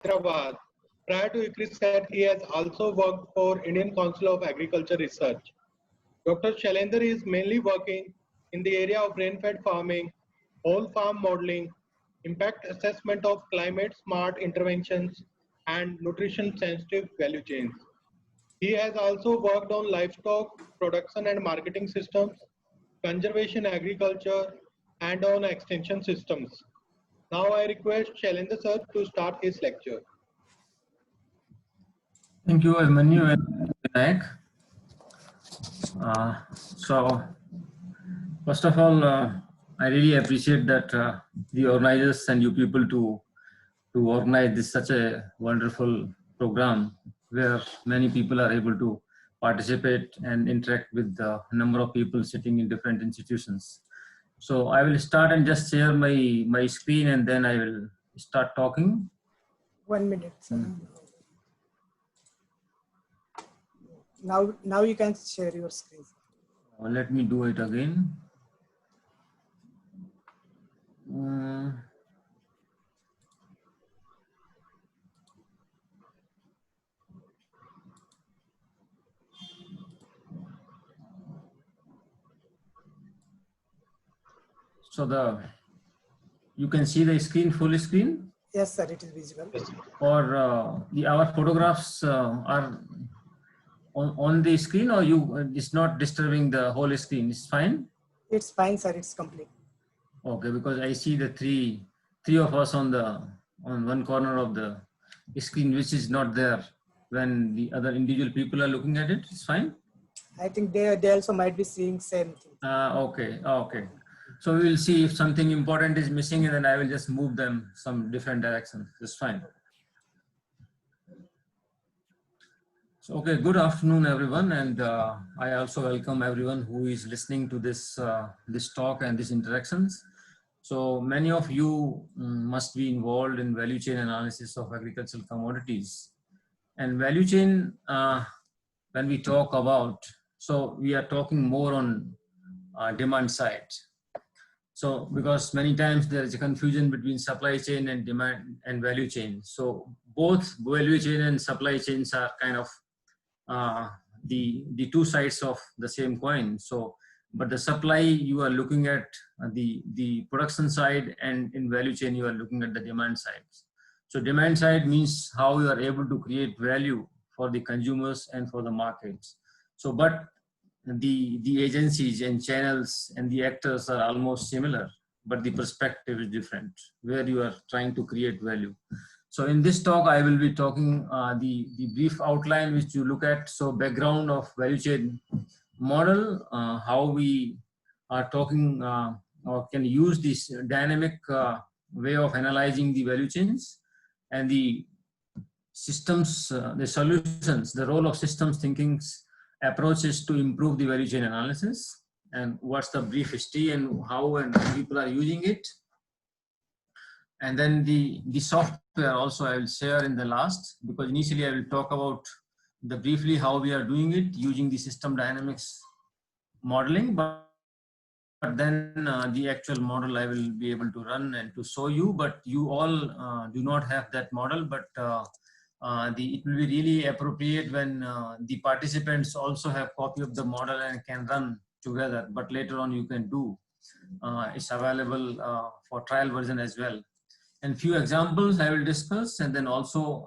Hyderabad. Prior to ICRISAT, he has also worked for Indian Council of Agriculture Research. Dr. Shailendra is mainly working in the area of rain-fed farming, whole farm modeling, impact assessment of climate-smart interventions, and nutrition-sensitive value chains. He has also worked on livestock production and marketing systems, conservation agriculture, and on extension systems. Now I request Shailendra sir to start his lecture. Thank you, Emmanuel and Vinayak. So, first of all, I really appreciate that the organizers and you people to organize this such a wonderful program where many people are able to participate and interact with the number of people sitting in different institutions. So I will start and just share my screen and then I will start talking. 1 minute. Now you can share your screen. Let me do it again. So you can see the screen, full screen? Yes, sir, it is visible. Or our photographs are on the screen, or it's not disturbing the whole screen? It's fine? It's fine, sir, it's complete. Okay, because I see the three of us on one corner of the screen, which is not there when the other individual people are looking at it. It's fine? I think they also might be seeing same thing. Okay. So we will see if something important is missing, and then I will just move them some different direction. It's fine. So, okay, good afternoon, everyone, and I also welcome everyone who is listening to this this talk and these interactions. So many of you must be involved in value chain analysis of agricultural commodities. And value chain, when we talk about, so we are talking more on demand side. So because many times there is a confusion between supply chain and demand and value chain. So both value chain and supply chains are kind of the two sides of the same coin. So, but the supply, you are looking at the production side, and in value chain you are looking at the demand side. So demand side means how you are able to create value for the consumers and for the markets. So, but the agencies and channels and the actors are almost similar, but the perspective is different, where you are trying to create value. So in this talk, I will be talking the brief outline which you look at. So background of value chain model, how we are talking or can use this dynamic way of analyzing the value chains, and the systems, the solutions, the role of systems thinking approaches to improve the value chain analysis, and what's the brief history and how and people are using it. And then the software also I will share in the last, because initially I will talk about the briefly how we are doing it using the system dynamics modeling, but then the actual model I will be able to run and to show you, but you all do not have that model, but it will be really appropriate when the participants also have copy of the model and can run together, but later on you can do. It's available for trial version as well. And few examples I will discuss, and then also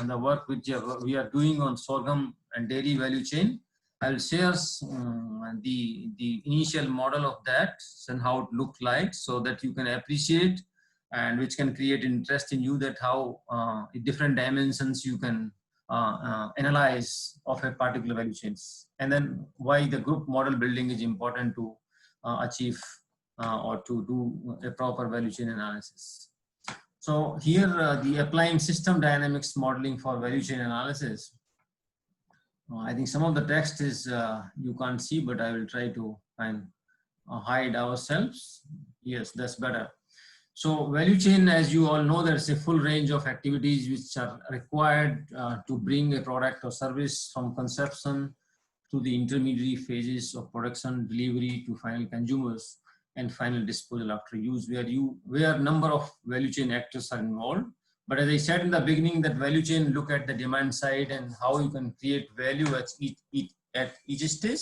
the work which we are doing on sorghum and dairy value chain. I will share the initial model of that and how it looked like, so that you can appreciate, and which can create interest in you, that how different dimensions you can analyze of a particular value chains, and then why the group model building is important to achieve or to do a proper value chain analysis. So here the applying system dynamics modeling for value chain analysis. I think some of the text is you can't see, but I will try to hide ourselves. Yes, that's better. So value chain, as you all know, there's a full range of activities which are required to bring a product or service from conception to the intermediary phases of production, delivery to final consumers, and final disposal after use, where number of value chain actors are involved. But as I said in the beginning, that value chain look at the demand side and how you can create value at each stage,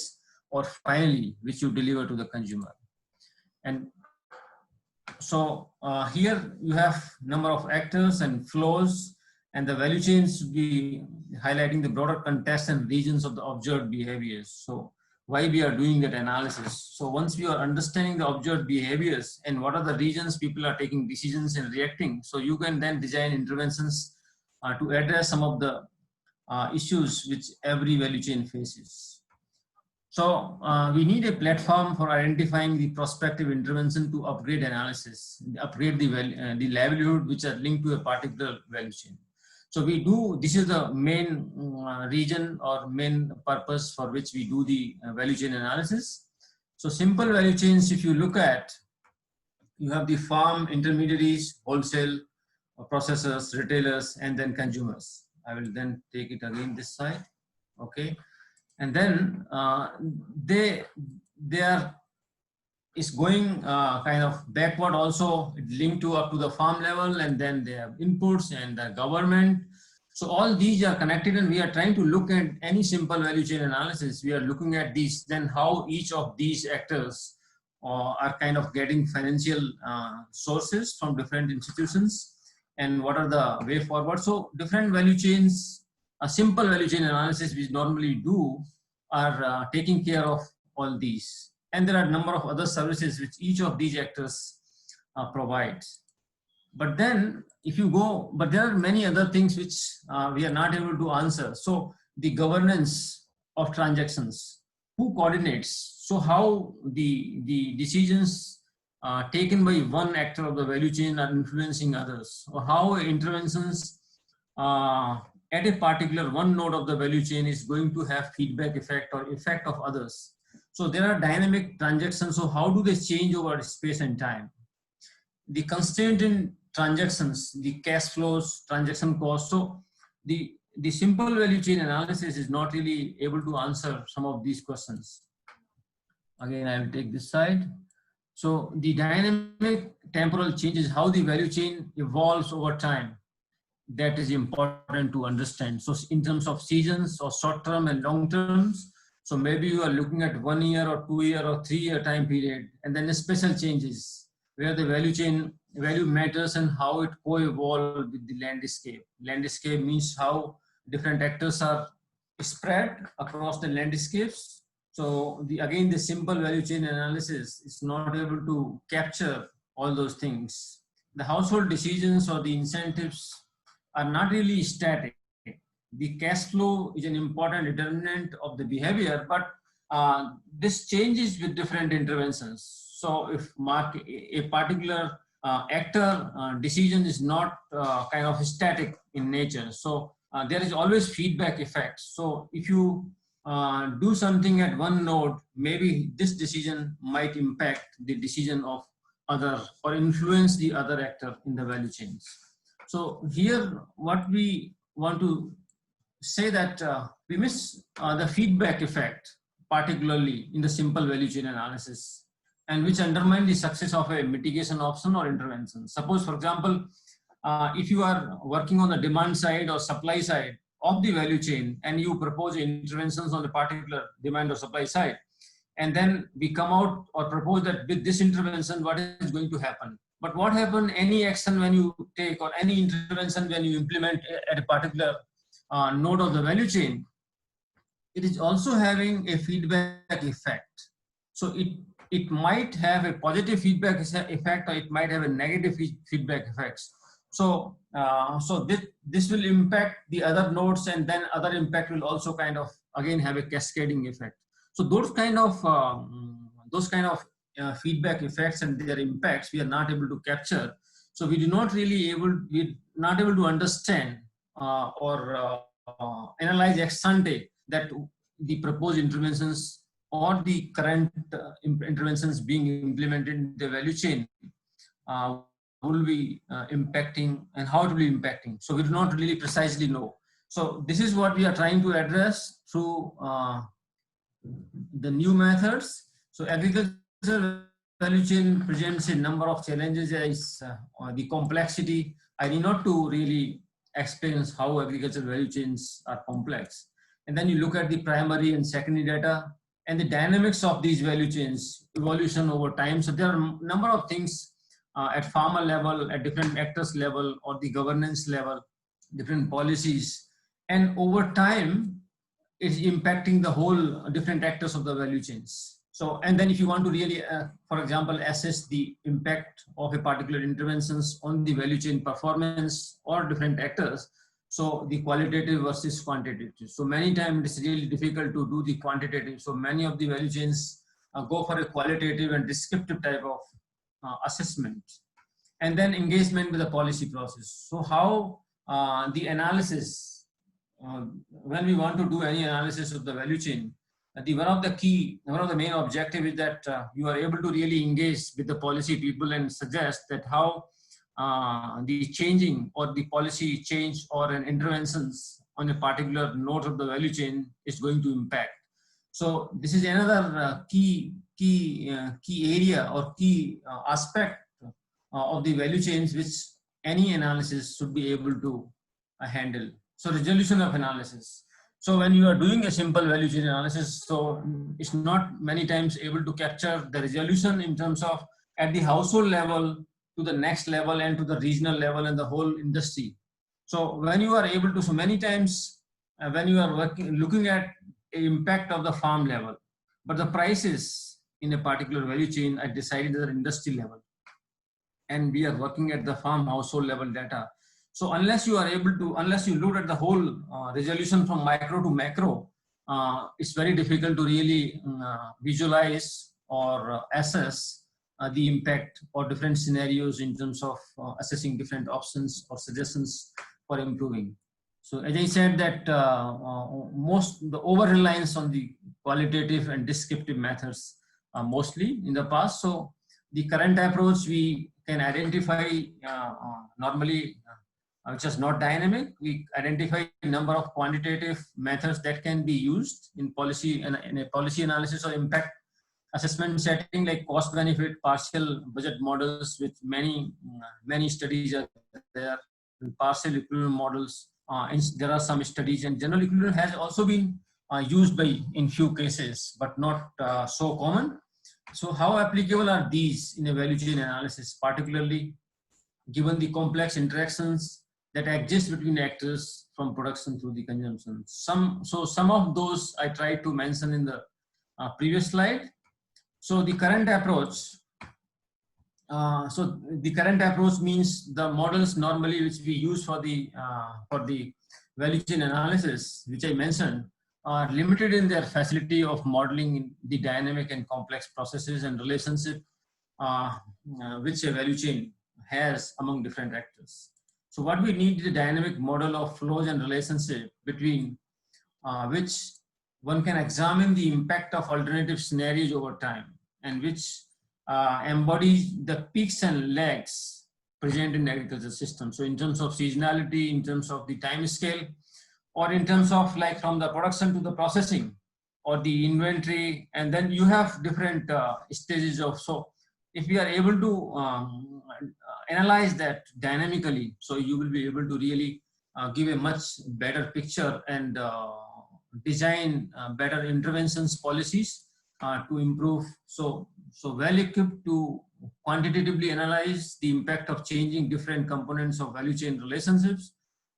or finally, which you deliver to the consumer. And so here you have number of actors and flows, and the value chains should be highlighting the broader context and regions of the observed behaviors. So why we are doing that analysis. So once we are understanding the observed behaviors and what are the regions people are taking decisions and reacting, so you can then design interventions to address some of the issues which every value chain faces. So we need a platform for identifying the prospective intervention to upgrade analysis, upgrade the livelihood which are linked to a particular value chain. So we do, this is the main region or main purpose for which we do the value chain analysis. So simple value chains, if you look at, you have the farm, intermediaries, wholesale, processors, retailers, and then consumers. I will then take it again this side, okay. And then they are is going kind of backward also, linked to up to the farm level, and then they have inputs and the government. So all these are connected, and we are trying to look at any simple value chain analysis. We are looking at these, then how each of these actors are kind of getting financial sources from different institutions, and what are the way forward. So different value chains, a simple value chain analysis we normally do are taking care of all these. And there are a number of other services which each of these actors provides. But then if you go, but there are many other things which we are not able to answer. So the governance of transactions, who coordinates? So how the decisions taken by one actor of the value chain are influencing others, or how interventions at a particular one node of the value chain is going to have feedback effect or effect of others. So there are dynamic transactions. So how do they change over space and time? The constraint in transactions, the cash flows, transaction costs. So the simple value chain analysis is not really able to answer some of these questions. Again, I will take this side. So the dynamic temporal changes, how the value chain evolves over time. That is important to understand. So in terms of seasons or short term and long terms, so maybe you are looking at 1 year or 2 year or 3 year time period, and then the special changes where the value chain value matters and how it co-evolve with the landscape. Landscape means how different actors are spread across the landscapes. So again, the simple value chain analysis is not able to capture all those things. The household decisions or the incentives are not really static. The cash flow is an important determinant of the behavior, but this changes with different interventions. So if a particular actor decision is not kind of static in nature, so there is always feedback effect. So if you do something at one node, maybe this decision might impact the decision of other or influence the other actor in the value chains. So here, what we want to say that we miss the feedback effect, particularly in the simple value chain analysis, and which undermine the success of a mitigation option or intervention. Suppose, for example, if you are working on the demand side or supply side of the value chain, and you propose interventions on the particular demand or supply side, and then we come out or propose that with this intervention, what is going to happen? But what happens, any action when you take or any intervention when you implement at a particular node of the value chain, it is also having a feedback effect. So it might have a positive feedback effect, or it might have a negative feedback effects. So this will impact the other nodes, and then other impact will also kind of again have a cascading effect. So those kind of feedback effects and their impacts we are not able to capture. So we're not able to understand or analyze ex ante that the proposed interventions or the current interventions being implemented in the value chain will be impacting, and how it will be impacting. So we do not really precisely know. So this is what we are trying to address through the new methods. So agriculture value chain presents a number of challenges as the complexity, I need not to really explain how agricultural value chains are complex. And then you look at the primary and secondary data and the dynamics of these value chains, evolution over time. So there are a number of things at farmer level, at different actors level, or the governance level, different policies. And over time, it's impacting the whole different actors of the value chains. So, and then if you want to really, for example, assess the impact of a particular interventions on the value chain performance or different actors, so the qualitative versus quantitative. So many times it's really difficult to do the quantitative. So many of the value chains go for a qualitative and descriptive type of assessment. And then engagement with the policy process. So how the analysis, when we want to do any analysis of the value chain, one of the main objective is that you are able to really engage with the policy people and suggest that how the changing or the policy change or an interventions on a particular node of the value chain is going to impact. So this is another key area or key aspect of the value chains which any analysis should be able to handle. So resolution of analysis. So when you are doing a simple value chain analysis, so it's not many times able to capture the resolution in terms of at the household level to the next level and to the regional level and the whole industry. So when you are able to, so many times when you are looking at impact of the farm level, but the prices in a particular value chain are decided at the industry level. And we are working at the farm household level data. So unless you are able to, unless you look at the whole resolution from micro to macro, it's very difficult to really visualize or assess the impact or different scenarios in terms of assessing different options or suggestions for improving. So as I said that the over-reliance on the qualitative and descriptive methods mostly in the past. So the current approach, we can identify normally, which is not dynamic. We identify a number of quantitative methods that can be used in policy and in a policy analysis or impact assessment setting, like cost benefit, partial budget models, with many studies are there, and partial equivalent models. And there are some studies, and general equivalent has also been used in few cases, but not so common. So how applicable are these in a value chain analysis, particularly given the complex interactions that exist between actors from production through the consumption? Some of those I tried to mention in the previous slide. So the current approach, means the models normally which we use for the value chain analysis, which I mentioned, are limited in their facility of modeling the dynamic and complex processes and relationship which a value chain has among different actors. So what we need is a dynamic model of flows and relationship between which one can examine the impact of alternative scenarios over time, and which embodies the peaks and lags present in the agricultural system. So in terms of seasonality, in terms of the time scale, or in terms of like from the production to the processing or the inventory, and then you have different stages of, so if we are able to analyze that dynamically, so you will be able to really give a much better picture and design better interventions policies to improve. So well equipped to quantitatively analyze the impact of changing different components of value chain relationships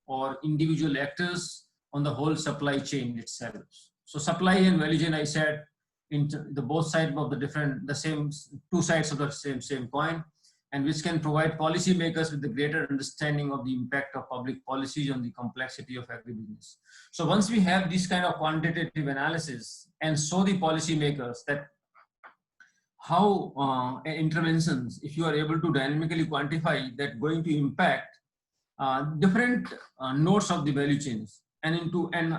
or individual actors on the whole supply chain itself. So supply and value chain, I said, in the both sides of the same two sides of the same coin, and which can provide policymakers with a greater understanding of the impact of public policies on the complexity of agribusiness. So once we have this kind of quantitative analysis and show the policymakers that how interventions, if you are able to dynamically quantify that, going to impact different nodes of the value chains, and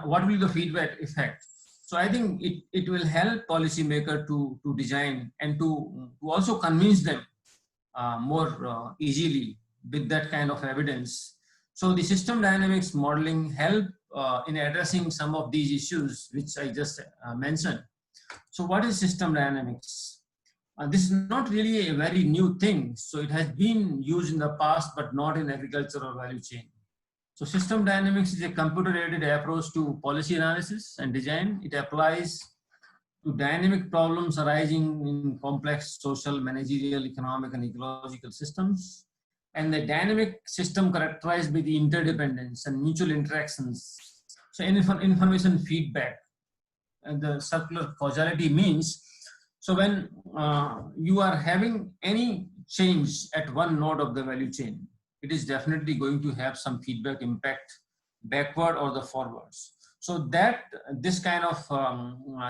what will the feedback effect. So I think it will help policymaker to design and to also convince them more easily with that kind of evidence. So the system dynamics modeling help in addressing some of these issues which I just mentioned. So what is system dynamics? This is not really a very new thing. So it has been used in the past, but not in agriculture or value chain. So system dynamics is a computer-aided approach to policy analysis and design. It applies to dynamic problems arising in complex social, managerial, economic, and ecological systems. And the dynamic system characterized by the interdependence and mutual interactions. So information feedback and the circular causality means, so when you are having any change at one node of the value chain, it is definitely going to have some feedback impact backward or the forwards. So that this kind of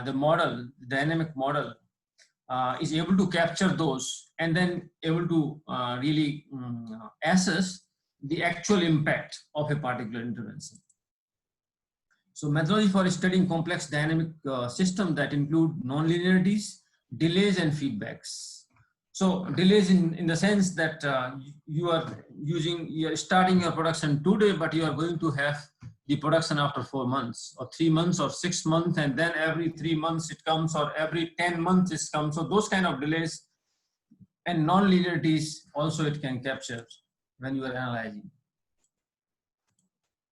the model, dynamic model, is able to capture those and then able to really assess the actual impact of a particular intervention. So methodology for studying complex dynamic systems that include nonlinearities, delays, and feedbacks. So delays in the sense that you are starting your production today, but you are going to have the production after 4 months or 3 months or 6 months, and then every 3 months it comes, or every 10 months it comes. So those kind of delays and non-linearities also it can capture when you are analyzing.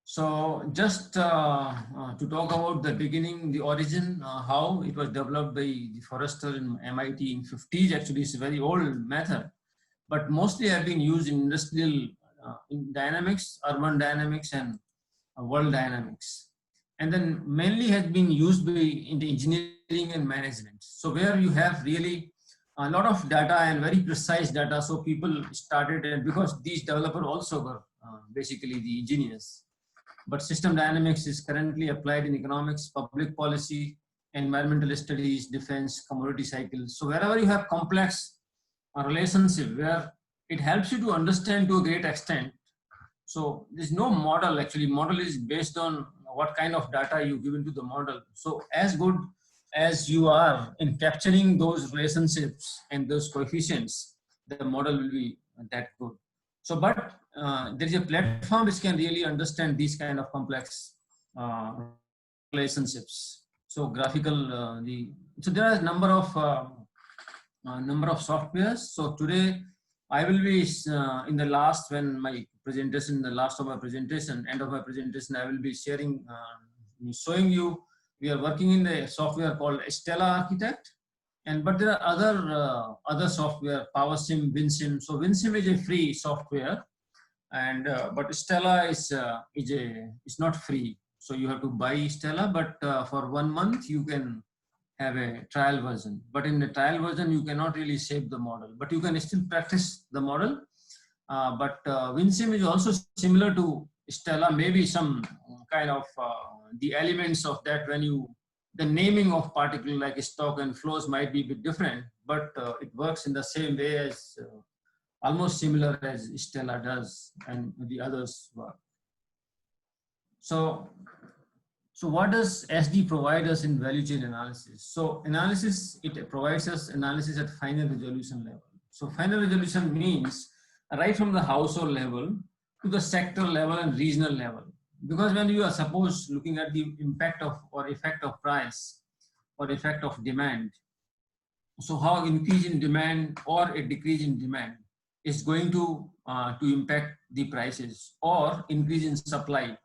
So just to talk about the beginning, the origin, how it was developed by the Forrester in MIT in 50s. Actually, it's a very old method, but mostly have been used in industrial in dynamics, urban dynamics, and world dynamics. And then mainly has been used in the engineering and management. So where you have really a lot of data and very precise data. So people started, and because these developers also were basically the engineers. But system dynamics is currently applied in economics, public policy, environmental studies, defense, commodity cycles. So wherever you have complex relationship where it helps you to understand to a great extent. So there's no model, actually model is based on what kind of data you give into the model. So as good as you are in capturing those relationships and those coefficients, the model will be that good. So, but there is a platform which can really understand these kind of complex relationships. So graphical, so there are a number of softwares. So today I will be in the last, when my presentation, the last of my presentation, end of my presentation, I will be sharing, showing you, we are working in the software called Stella Architect. But there are other software, PowerSim, WinSim. So WinSim is a free software, and but Stella is not free. So you have to buy Stella, but for 1 month you can have a trial version. But in the trial version you cannot really shape the model, but you can still practice the model. But WinSim is also similar to Stella. Maybe some kind of the elements of that, when you the naming of particle like stock and flows might be a bit different, but it works in the same way as almost similar as Stella does and the others work. So what does SD provide us in value chain analysis? So analysis, it provides us analysis at final resolution level. So final resolution means right from the household level to the sector level and regional level. Because when you are suppose looking at the impact of or effect of price or effect of demand, so how increase in demand or a decrease in demand is going to impact the prices, or increase in supply.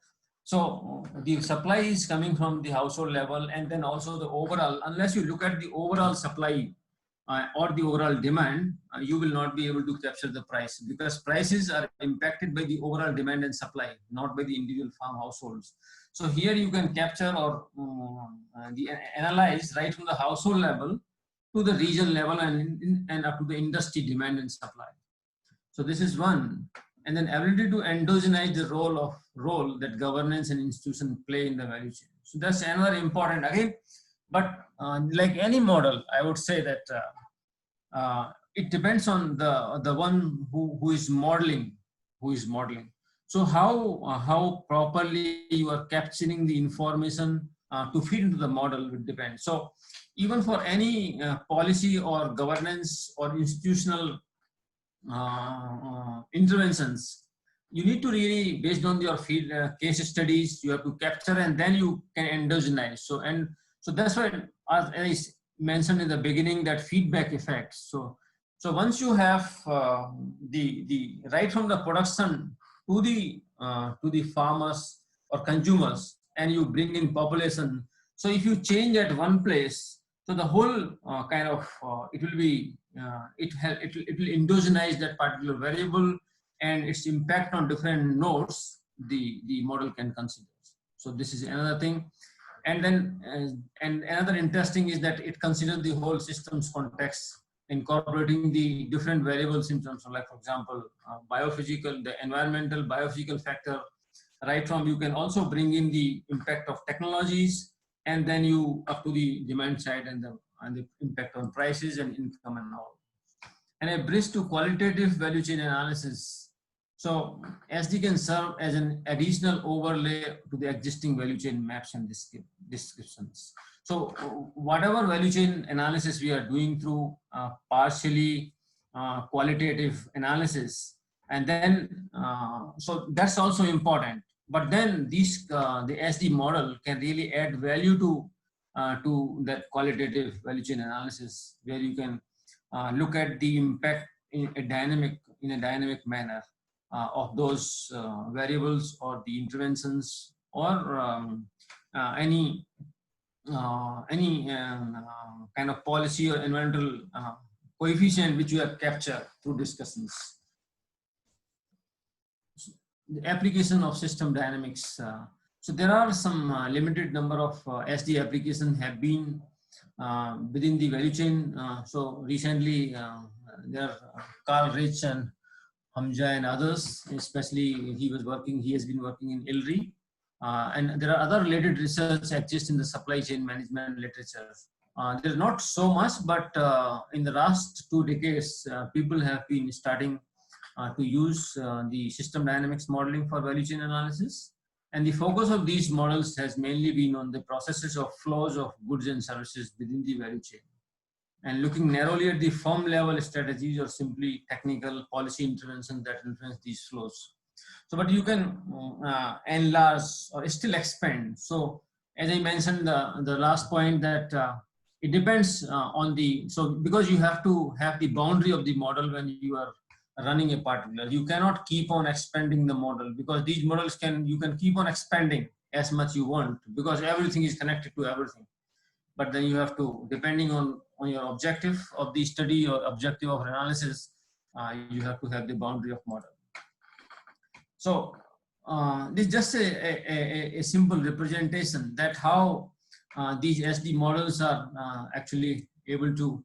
So the supply is coming from the household level, and then also the overall, unless you look at the overall supply or the overall demand, you will not be able to capture the price, because prices are impacted by the overall demand and supply, not by the individual farm households. So here you can capture or analyze right from the household level to the regional level and up to the industry demand and supply. So this is one. And then ability to endogenize the role that governance and institution play in the value chain. So that's another important again. But like any model, I would say that it depends on the one who is modeling. So how properly you are capturing the information to feed into the model would depend. So even for any policy or governance or institutional interventions, you need to really, based on your field case studies, you have to capture, and then you can endogenize. So that's why mentioned in the beginning, that feedback effect. So once you have the right from the production to the farmers or consumers, and you bring in population. So if you change at one place, so the whole kind of it will be it will endogenize that particular variable, and its impact on different nodes the model can consider. So this is another thing. And then and another interesting is that it considers the whole system's context, incorporating the different variables in terms of, like, for example, biophysical, the environmental biophysical factor, right from, you can also bring in the impact of technologies, and then you up to the demand side and the impact on prices and income and all. And a bridge to qualitative value chain analysis. So SD can serve as an additional overlay to the existing value chain maps and descriptions. So whatever value chain analysis we are doing through partially qualitative analysis, and then so that's also important. But then these the SD model can really add value to that qualitative value chain analysis, where you can look at the impact in a dynamic manner of those variables or the interventions, or any kind of policy or environmental coefficient which you have captured through discussions. The application of system dynamics. So there are some limited number of SD applications have been within the value chain. So recently there are Carl Rich and Hamza and others, especially he has been working in ILRI. And there are other related research exists in the supply chain management literature. There's not so much, but in the last 2 decades, people have been starting to use the system dynamics modeling for value chain analysis. And the focus of these models has mainly been on the processes of flows of goods and services within the value chain, and looking narrowly at the firm level strategies or simply technical policy interventions that influence these flows. So, but you can enlarge or still expand. So as I mentioned, the last point, that it depends on the, so because you have to have the boundary of the model when you are running a particular, you cannot keep on expanding the model, because these models you can keep on expanding as much you want, because everything is connected to everything. But then you have to, depending on your objective of the study or objective of analysis, you have to have the boundary of model. So this is just a simple representation that how these SD models are actually able to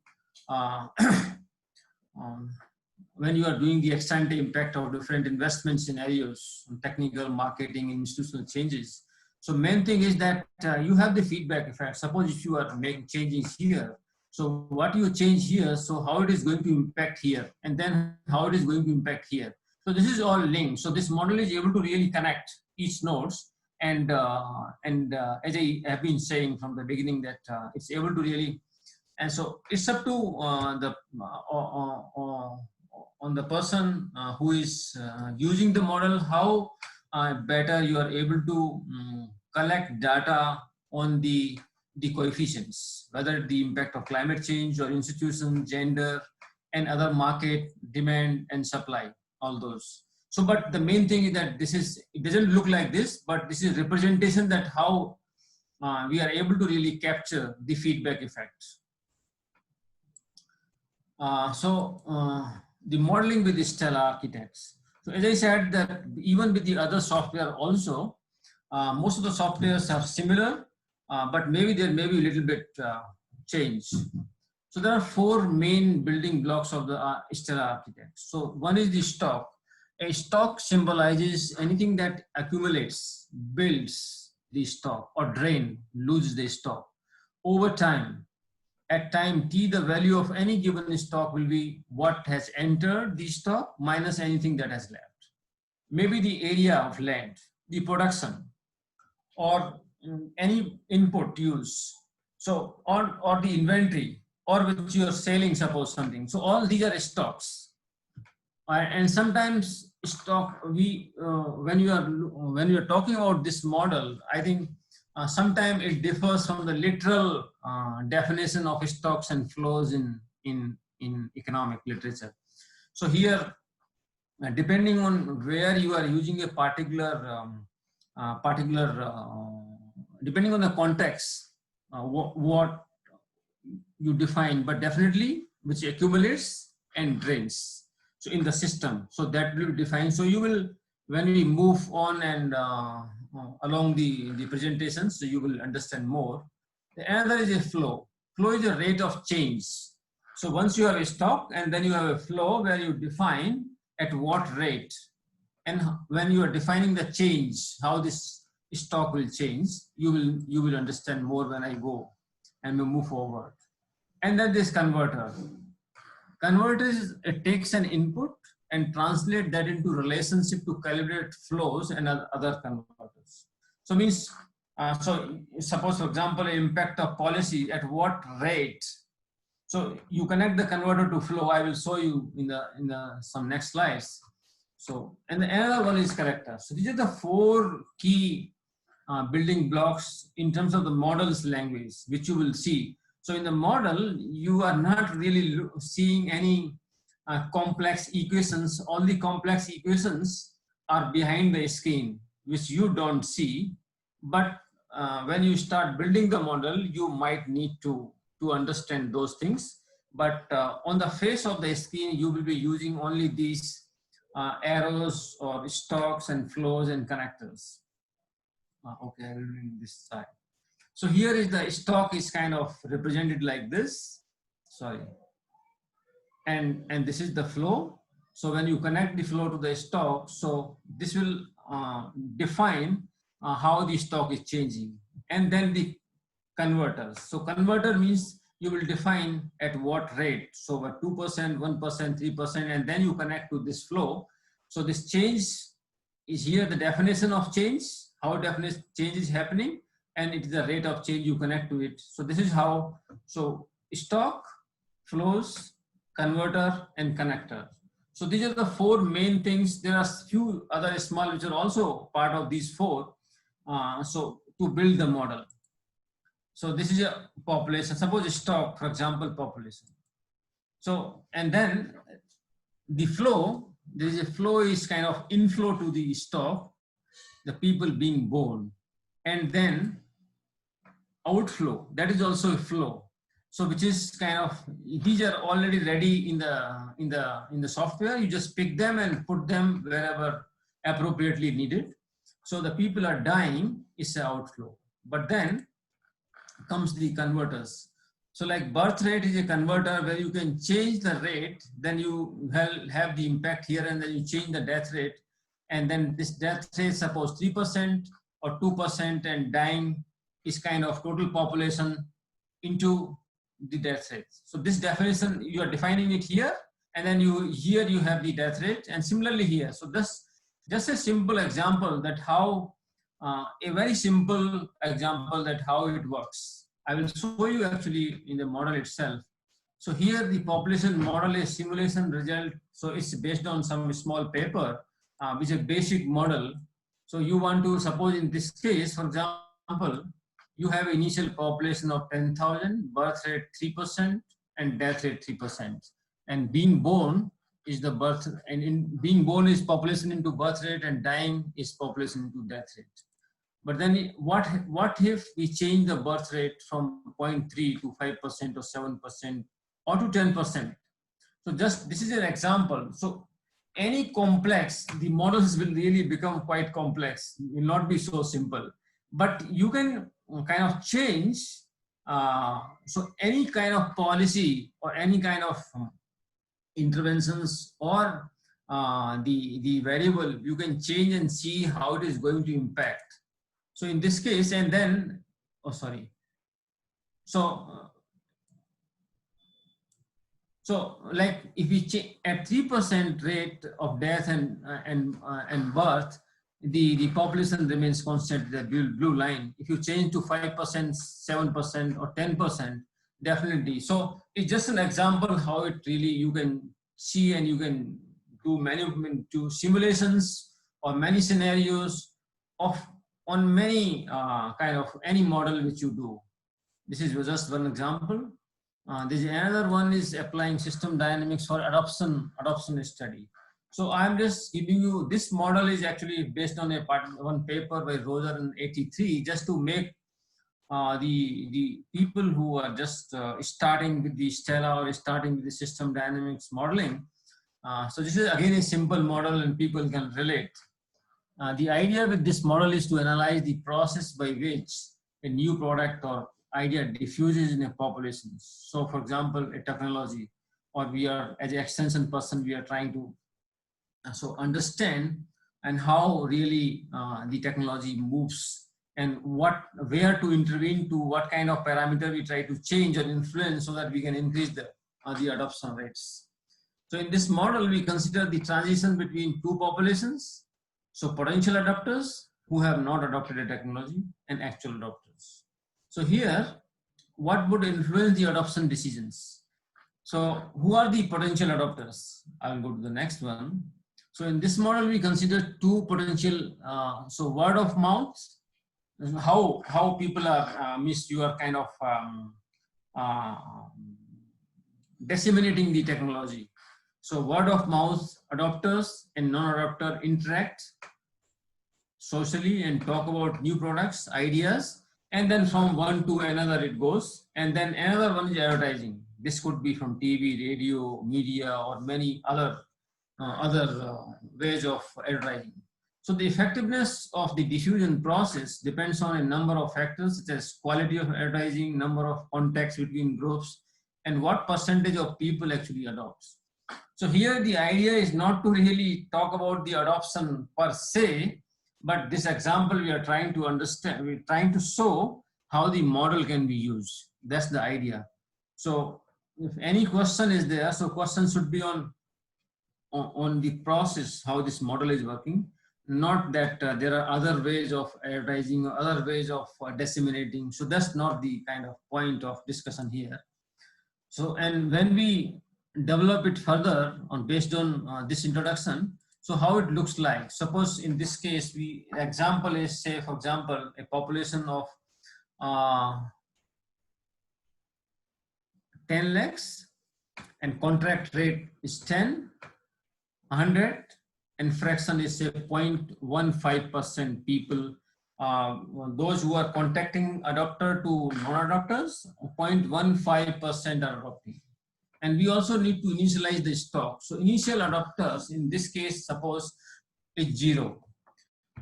when you are doing the ex-ante impact of different investment scenarios, technical, marketing, institutional changes. So main thing is that you have the feedback effect. Suppose if you are making changes here, so what you change here, so how it is going to impact here, and then how it is going to impact here. So this is all linked. So this model is able to really connect each nodes, and as I have been saying from the beginning, that it's able to really, and so it's up to on the person who is using the model, how better you are able to collect data on the coefficients, whether the impact of climate change or institution, gender, and other market demand and supply, all those. So, but the main thing is that it doesn't look like this, but this is representation that how we are able to really capture the feedback effects. The modeling with the Stella architects. So as I said, that even with the other software also, most of the softwares are similar, but maybe there may be a little bit change. So there are 4 main building blocks of the Stella architect. So one is the stock. A stock symbolizes anything that accumulates, builds the stock, or loses the stock over time. At time t, the value of any given stock will be what has entered the stock minus anything that has left. Maybe the area of land, the production, or any input use. So, or the inventory, or which you are selling, suppose something. So all these are stocks. And sometimes stock, when you are talking about this model, I think sometimes it differs from the literal definition of stocks and flows in economic literature. So here, depending on where you are using a depending on the context, what you define, but definitely which accumulates and drains. So in the system, so that will define. So you will, when we move on and along the presentation, so you will understand more. Another is a flow. Flow is a rate of change. So once you have a stock and then you have a flow where you define at what rate, and when you are defining the change, how this stock will change, you will understand more when I go and we move forward. And then this converter. Converter is, it takes an input and translate that into relationship to calibrate flows and other converters. So means, so suppose for example, impact of policy at what rate. So you connect the converter to flow. I will show you in the some next slides. So, and the another one is character. So these are the four key building blocks in terms of the models language, which you will see. So in the model, you are not really seeing any complex equations. All the complex equations are behind the screen, which you don't see. But when you start building the model, you might need to understand those things. But on the face of the screen, you will be using only these arrows or stocks and flows and connectors. Okay, I will bring this side. So here is the stock is kind of represented like this. Sorry. And this is the flow. So when you connect the flow to the stock, so this will define how the stock is changing. And then the converters. So converter means you will define at what rate. So at 2%, 1%, 3%, and then you connect to this flow. So this change is here, the definition of change, how definition change is happening, and it is the rate of change you connect to it. So this is how, so stock, flows, converter, and connector. So these are the four main things. There are few other small which are also part of these four. So to build the model. So this is a population, suppose stock, for example, population. So, and then the flow, there is a flow is kind of inflow to the stock, the people being born, and then outflow, that is also a flow. So which is kind of, these are already ready in the software. You just pick them and put them wherever appropriately needed. So the people are dying is an outflow. But then comes the converters. So like birth rate is a converter where you can change the rate, then you have the impact here, and then you change the death rate. And then this death rate, suppose 3% or 2%, and dying is kind of total population into the death rate. So this definition, you are defining it here, and then here you have the death rate, and similarly here. So this just a simple example that how, a very simple example that how it works. I will show you actually in the model itself. So here the population model is simulation result. So it's based on some small paper, which is a basic model. So you want to, suppose in this case, for example, you have initial population of 10,000, birth rate 3%, and death rate 3%. And being born is the birth, and in being born is population into birth rate, and dying is population into death rate. But then what if we change the birth rate from 0.3 to 5% or 7% or to 10%? So just, this is an example. So any complex, the models will really become quite complex, will not be so simple. But you can kind of change, so any kind of policy or any kind of interventions or the variable, you can change and see how it is going to impact. So in this case, and then, oh sorry. So like if we change at 3% rate of death and birth, the population remains constant, the blue line. If you change to 5%, 7%, or 10%, definitely. So it's just an example how it really, you can see, and you can do many simulations or many scenarios of on many kind of any model which you do. This is just one example. This another one is applying system dynamics for adoption study. So I'm just giving you, this model is actually based on one paper by Roser in '83, just to make the people who are just starting with the Stella or starting with the system dynamics modeling. So this is again a simple model and people can relate. The idea with this model is to analyze the process by which a new product or idea diffuses in a population. So for example, a technology, or we are, as an extension person, we are trying to so understand and how really the technology moves and where to intervene, to what kind of parameter we try to change or influence so that we can increase the adoption rates. So in this model, we consider the transition between two populations. So potential adopters who have not adopted a technology and actual adopters. So here, what would influence the adoption decisions? So who are the potential adopters? I'll go to the next one. So in this model, we consider two potential, so word of mouth, how people are, you are kind of disseminating the technology. So word of mouth, adopters and non-adopter interact socially and talk about new products, ideas, and then from one to another it goes. And then another one is advertising. This could be from TV, radio, media, or many other ways of advertising. So the effectiveness of the diffusion process depends on a number of factors, such as quality of advertising, number of contacts between groups, and what percentage of people actually adopts. So here the idea is not to really talk about the adoption per se, but this example we are trying to understand, we're trying to show how the model can be used. That's the idea. So if any question is there, so question should be on the process, how this model is working, not that there are other ways of advertising or other ways of disseminating. So that's not the kind of point of discussion here. So, and when we develop it further on based on this introduction, so how it looks like. Suppose in this case, example is, say for example, a population of 10 lakhs and contract rate is 10, 100, and fraction is say 0.15% people. Those who are contacting adopter to non-adopters, 0.15% are adopting. And we also need to initialize the stock. So initial adopters, in this case, suppose is 0.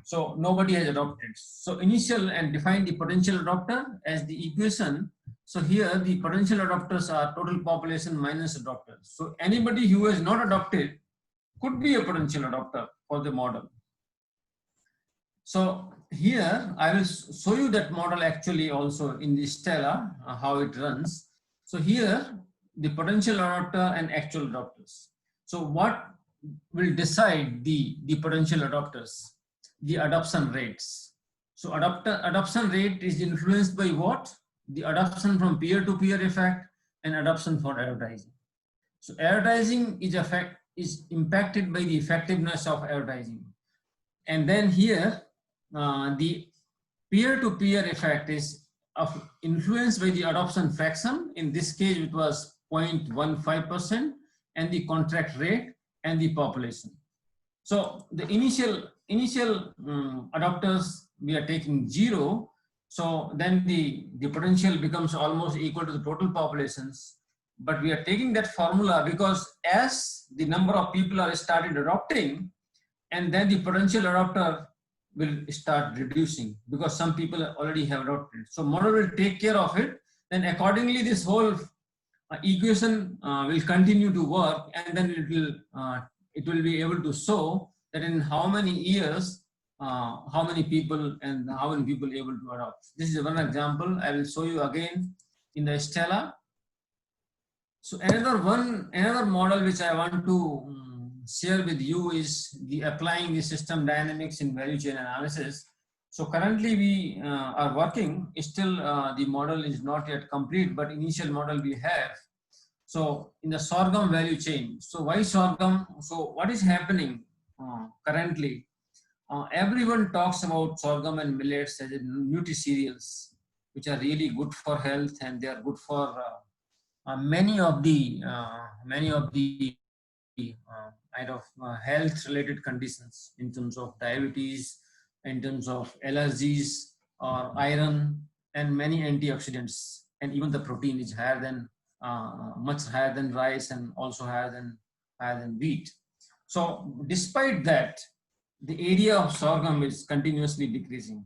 So nobody has adopted. So initial, and define the potential adopter as the equation. So here the potential adopters are total population minus adopters. So anybody who has not adopted could be a potential adopter for the model. So here I will show you that model actually also in the Stella, how it runs. So here the potential adopter and actual adopters. So what will decide the potential adopters? The adoption rates. So adoption rate is influenced by what? The adoption from peer-to-peer effect and adoption for advertising. So advertising is impacted by the effectiveness of advertising. And then here, the peer-to-peer effect is influenced by the adoption fraction. In this case, it was 0.15%, and the contract rate and the population. So the initial adopters, we are taking 0. So then the potential becomes almost equal to the total populations. But we are taking that formula because as the number of people are started adopting, and then the potential adopter will start reducing because some people already have adopted. So model will take care of it. Then accordingly, this whole equation will continue to work, and then it will be able to show that in how many years, how many people and how many people able to adopt. This is one example. I will show you again in the Stella. So another model which I want to share with you is the applying the system dynamics in value chain analysis. So currently we are working, still the model is not yet complete, but initial model we have. So in the sorghum value chain. So why sorghum? So what is happening currently? everyone talks about sorghum and millets as nutri-cereals, which are really good for health, and they are good for many of the kind of health related conditions in terms of diabetes, in terms of allergies or iron, and many antioxidants, and even the protein is higher than much higher than rice, and also higher than wheat. So despite that, the area of sorghum is continuously decreasing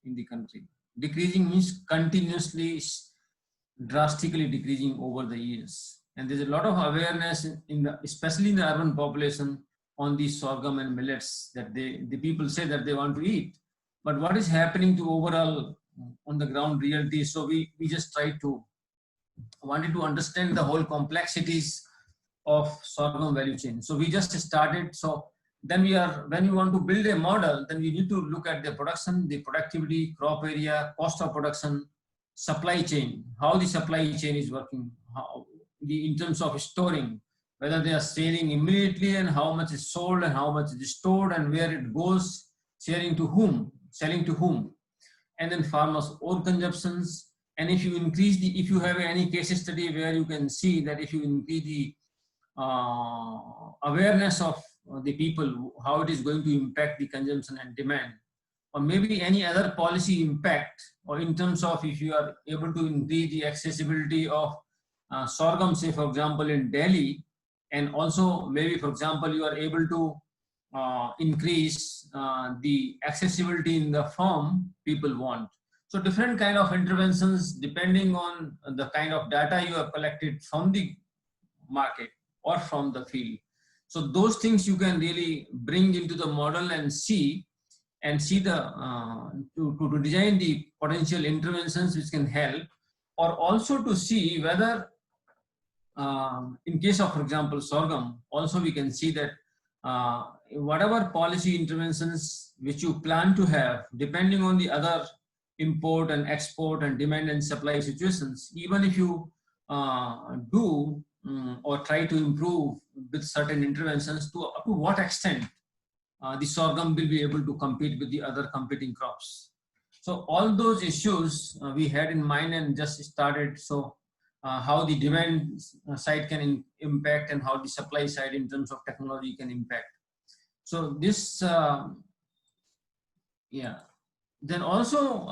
in the country. Decreasing means continuously, drastically decreasing over the years. And there's a lot of awareness especially in the urban population, on these sorghum and millets that the people say that they want to eat. But what is happening to overall on the ground reality? So we just wanted to understand the whole complexities of sorghum value chain. So we just started. So then when you want to build a model, then we need to look at the production, the productivity, crop area, cost of production, supply chain, how the supply chain is working, in terms of storing, whether they are selling immediately and how much is sold and how much is stored and where it goes, selling to whom, and then farmers' own consumptions. And if you if you have any case study where you can see that if you increase the awareness of the people, how it is going to impact the consumption and demand, or maybe any other policy impact, or in terms of if you are able to increase the accessibility of sorghum, say for example in Delhi, and also maybe for example you are able to increase the accessibility in the form people want. So different kind of interventions depending on the kind of data you have collected from the market or from the field. So those things you can really bring into the model and see the to design the potential interventions which can help, or also to see whether in case of, for example, sorghum, also we can see that whatever policy interventions which you plan to have, depending on the other import and export and demand and supply situations, even if you do or try to improve with certain interventions, to up to what extent the sorghum will be able to compete with the other competing crops. So all those issues we had in mind and just started. So how the demand side can impact and how the supply side in terms of technology can impact. So this, Then also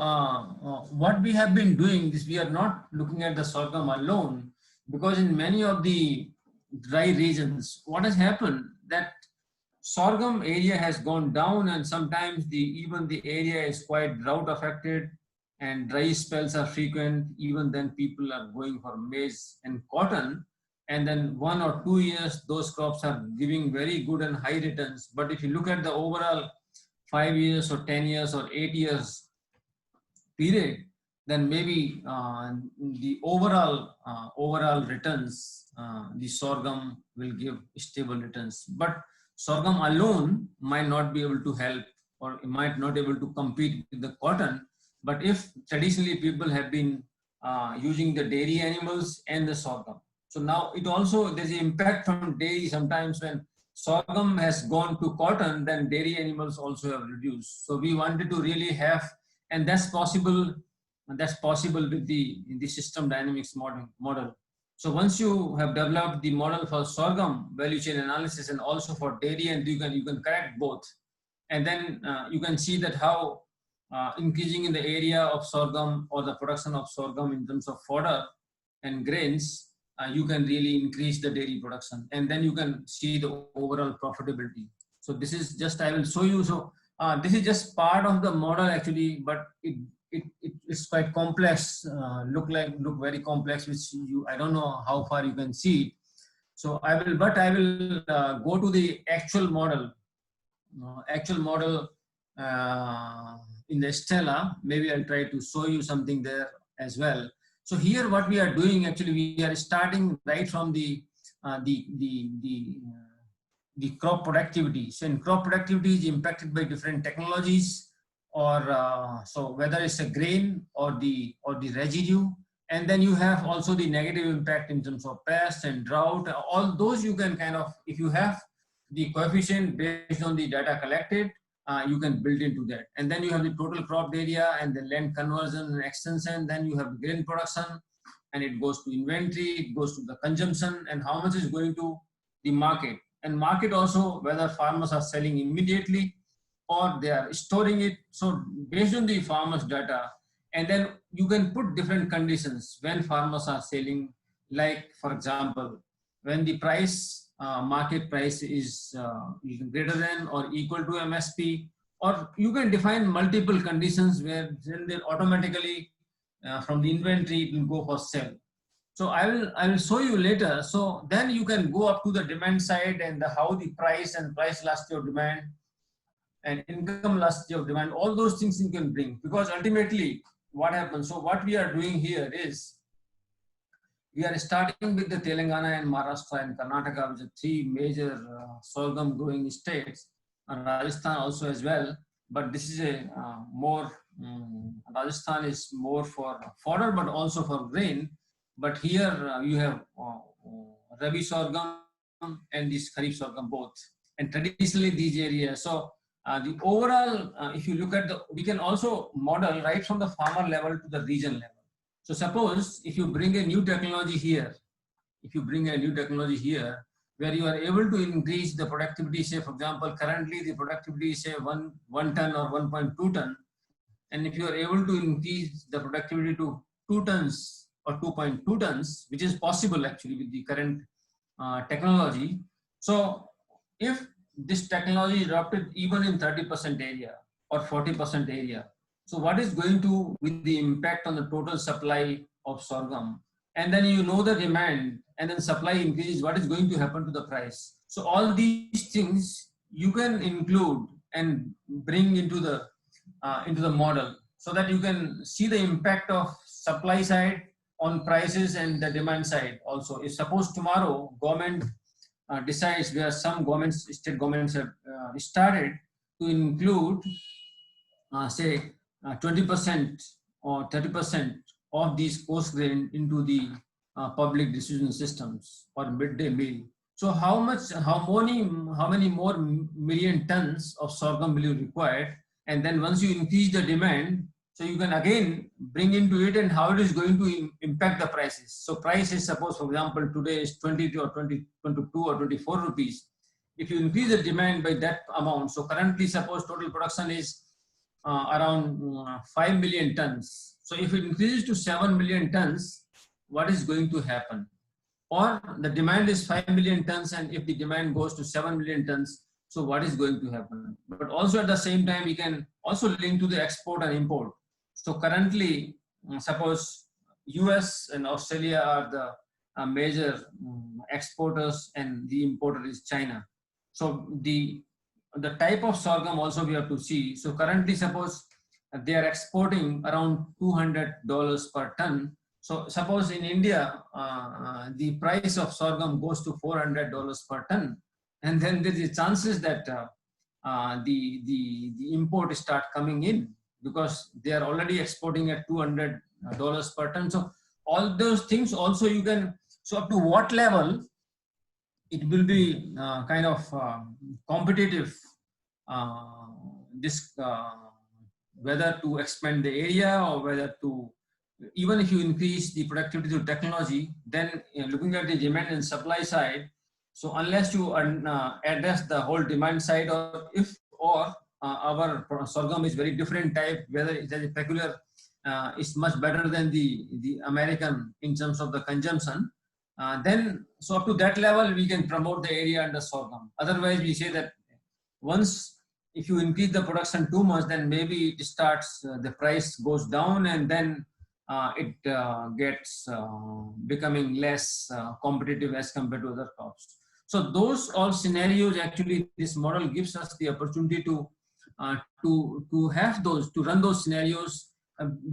what we have been doing is we are not looking at the sorghum alone, because in many of the dry regions, what has happened that sorghum area has gone down, and sometimes even the area is quite drought affected and dry spells are frequent. Even then people are going for maize and cotton, and then 1 or 2 years those crops are giving very good and high returns. But if you look at the overall 5 years or 10 years or 8 years period, then maybe the overall returns, the sorghum will give stable returns. But sorghum alone might not be able to help, or might not be able to compete with the cotton. But if traditionally people have been using the dairy animals and the sorghum, so now it also, there's an impact from dairy. Sometimes when sorghum has gone to cotton, then dairy animals also have reduced. So we wanted to really have, and that's possible with the system dynamics model. So once you have developed the model for sorghum value chain analysis and also for dairy, and you can correct both, and then you can see that how increasing in the area of sorghum or the production of sorghum in terms of fodder and grains, you can really increase the dairy production, and then you can see the overall profitability. So this is just, I will show you. So this is just part of the model actually, but it's quite complex, look very complex, which I don't know how far you can see it. So I will go to the actual model in the Stella. Maybe I'll try to show you something there as well. So here what we are doing, actually we are starting right from the crop productivity. So in crop productivity is impacted by different technologies, or so whether it's a grain or the residue, and then you have also the negative impact in terms of pest and drought. All those you can kind of, if you have the coefficient based on the data collected, you can build into that. And then you have the total cropped area and the land conversion and extension. Then you have grain production, and it goes to inventory, it goes to the consumption, and how much is going to the market. And market also, whether farmers are selling immediately or they are storing it. So based on the farmers' data, and then you can put different conditions when farmers are selling, like for example, when the price, market price is greater than or equal to MSP, or you can define multiple conditions where then automatically from the inventory it will go for sale. So I will show you later. So then you can go up to the demand side and how the price and price elasticity of demand and income elasticity of demand, all those things you can bring, because ultimately what happens. So what we are doing here is we are starting with the Telangana and Maharashtra and Karnataka, which are three major sorghum growing states, and Rajasthan also as well. But this is a more, Rajasthan is more for fodder, but also for grain. But here you have Rabi sorghum and this Kharif sorghum both. And traditionally these areas. So the overall, if you look at the, we can also model right from the farmer level to the region level. So suppose if you bring a new technology here, where you are able to increase the productivity, say for example, currently the productivity is say 1 ton or 1.2 ton. And if you are able to increase the productivity to 2 tons or 2.2 tons, which is possible actually with the current technology. So if this technology is adopted even in 30% area or 40% area, so what is going to be the impact on the total supply of sorghum? And then you know the demand, and then supply increases, what is going to happen to the price? So all these things you can include and bring into the model, so that you can see the impact of supply side on prices and the demand side also. If suppose tomorrow government decides, where some governments, state governments have started to include say 20% or 30% of these coarse grain into the public distribution systems or midday meal. So how many more million tons of sorghum will you require? And then once you increase the demand, so you can again bring into it and how it is going to impact the prices. So price is, suppose for example today is 22 or 22 or 24 rupees. If you increase the demand by that amount, so currently suppose total production is around 5 million tons. So if it increases to 7 million tons, what is going to happen? Or the demand is 5 million tons, and if the demand goes to 7 million tons, so what is going to happen? But also at the same time, we can also link to the export and import. So currently, suppose US and Australia are the major exporters, and the importer is China. So the type of sorghum also we have to see. So currently, suppose they are exporting around $200 per ton. So suppose in India, the price of sorghum goes to $400 per ton, and then there is chances that the import start coming in, because they are already exporting at $200 per ton. So all those things also you can, so up to what level it will be kind of competitive, whether to expand the area or whether to, even if you increase the productivity through technology, then looking at the demand and supply side, so unless you address the whole demand side, or if our sorghum is very different type, whether it has a peculiar, is much better than the American in terms of the consumption, then so up to that level we can promote the area under sorghum. Otherwise we say that once if you increase the production too much, then maybe it starts, the price goes down, and then it gets becoming less competitive as compared to other crops. So those all scenarios, actually this model gives us the opportunity to have those, to run those scenarios,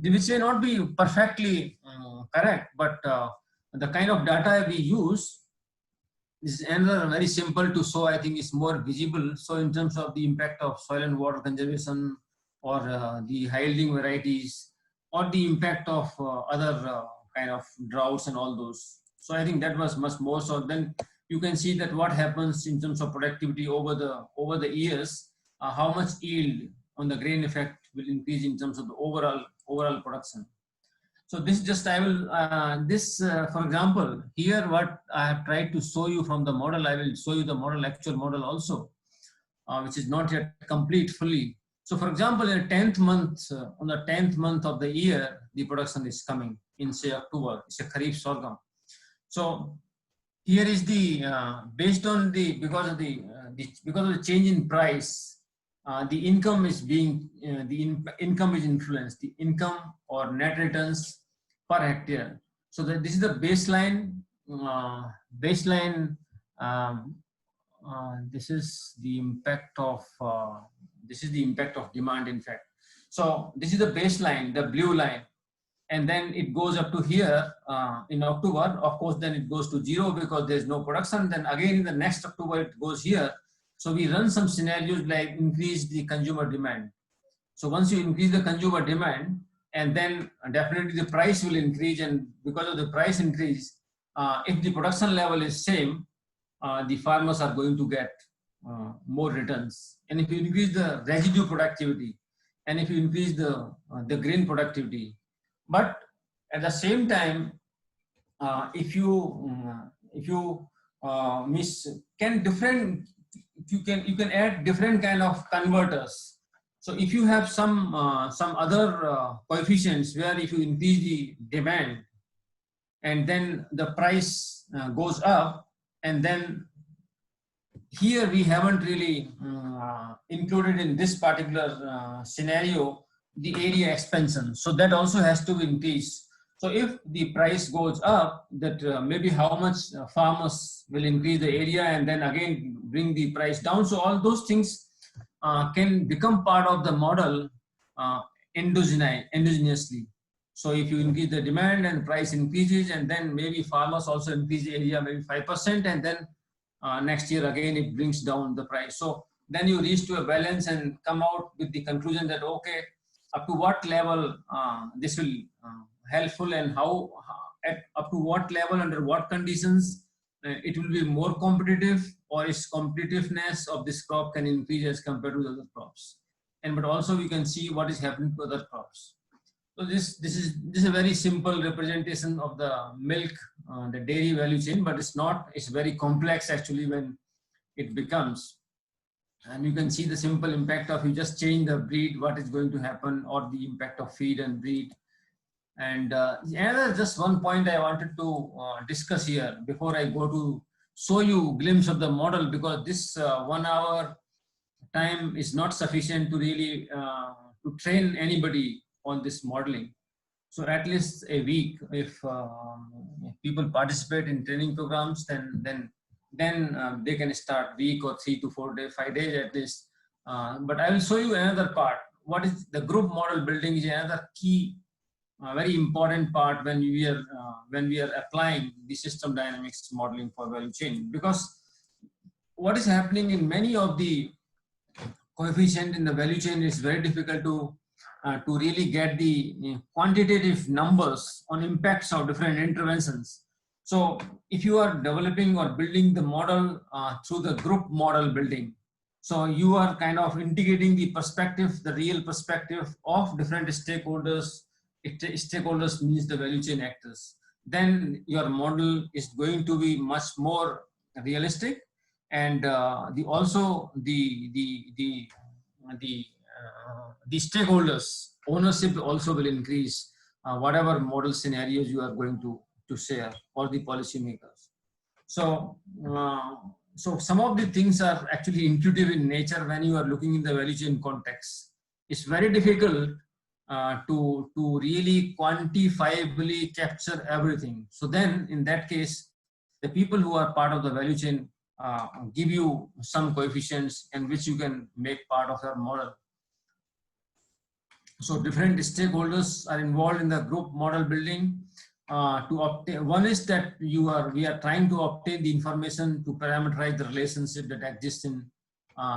which may not be perfectly correct, but the kind of data we use is another very simple to show. I think it's more visible. So in terms of the impact of soil and water conservation, or the high yielding varieties, or the impact of other kind of droughts and all those. So I think that was much more. So then you can see that what happens in terms of productivity over the years. how much yield on the grain effect will increase in terms of the overall production. So this just I will for example, here what I have tried to show you from the model, I will show you the model, actual model also, which is not yet complete fully. So for example, in the 10th month, on the 10th month of the year, the production is coming in say October. It's a Kharif sorghum. So here is the based on the because of the change in price, the income is being income is influenced, the income or net returns per hectare. So that this is the baseline this is the impact of demand, in fact. So this is the baseline, the blue line, and then it goes up to here in October. Of course, then it goes to 0 because there's no production. Then again in the next October it goes here. So we run some scenarios like increase the consumer demand. So once you increase the consumer demand, and then definitely the price will increase, and because of the price increase, if the production level is same, the farmers are going to get more returns. And if you increase the residue productivity, and if you increase the grain productivity, but at the same time, if you you can add different kind of converters. So if you have some other coefficients where if you increase the demand and then the price goes up, and then here we haven't really included in this particular scenario the area expansion. So that also has to increase. So if the price goes up, that maybe how much farmers will increase the area and then again bring the price down. So all those things can become part of the model endogenously. So if you increase the demand and price increases, and then maybe farmers also increase the area maybe 5%, and then next year again it brings down the price. So then you reach to a balance and come out with the conclusion that okay, up to what level this will helpful, and how up to what level, under what conditions it will be more competitive, or its competitiveness of this crop can increase as compared to the other crops. And but also we can see what is happening to other crops. So this is a very simple representation of the milk, the dairy value chain, but it's very complex actually when it becomes. And you can see the simple impact of you just change the breed, what is going to happen, or the impact of feed and breed. And another just one point I wanted to discuss here before I go to show you a glimpse of the model, because this 1 hour time is not sufficient to really to train anybody on this modeling. So at least a week, if people participate in training programs, then they can start week or 3 to 4 days, 5 days at least. But I will show you another part. What is the group model building is another key, very important part when we are applying the system dynamics modeling for value chain. Because what is happening in many of the coefficient in the value chain is very difficult to really get the quantitative numbers on impacts of different interventions. So if you are developing or building the model through the group model building, so you are kind of integrating the perspective, the real perspective of different stakeholders. Stakeholders means the value chain actors. Then your model is going to be much more realistic, and also the stakeholders ownership also will increase whatever model scenarios you are going to share, or the policymakers. So so some of the things are actually intuitive in nature when you are looking in the value chain context. It's very difficult to really quantifiably capture everything. So then in that case, the people who are part of the value chain give you some coefficients in which you can make part of your model. So different stakeholders are involved in the group model building to obtain. One is that we are trying to obtain the information to parameterize the relationship that exists in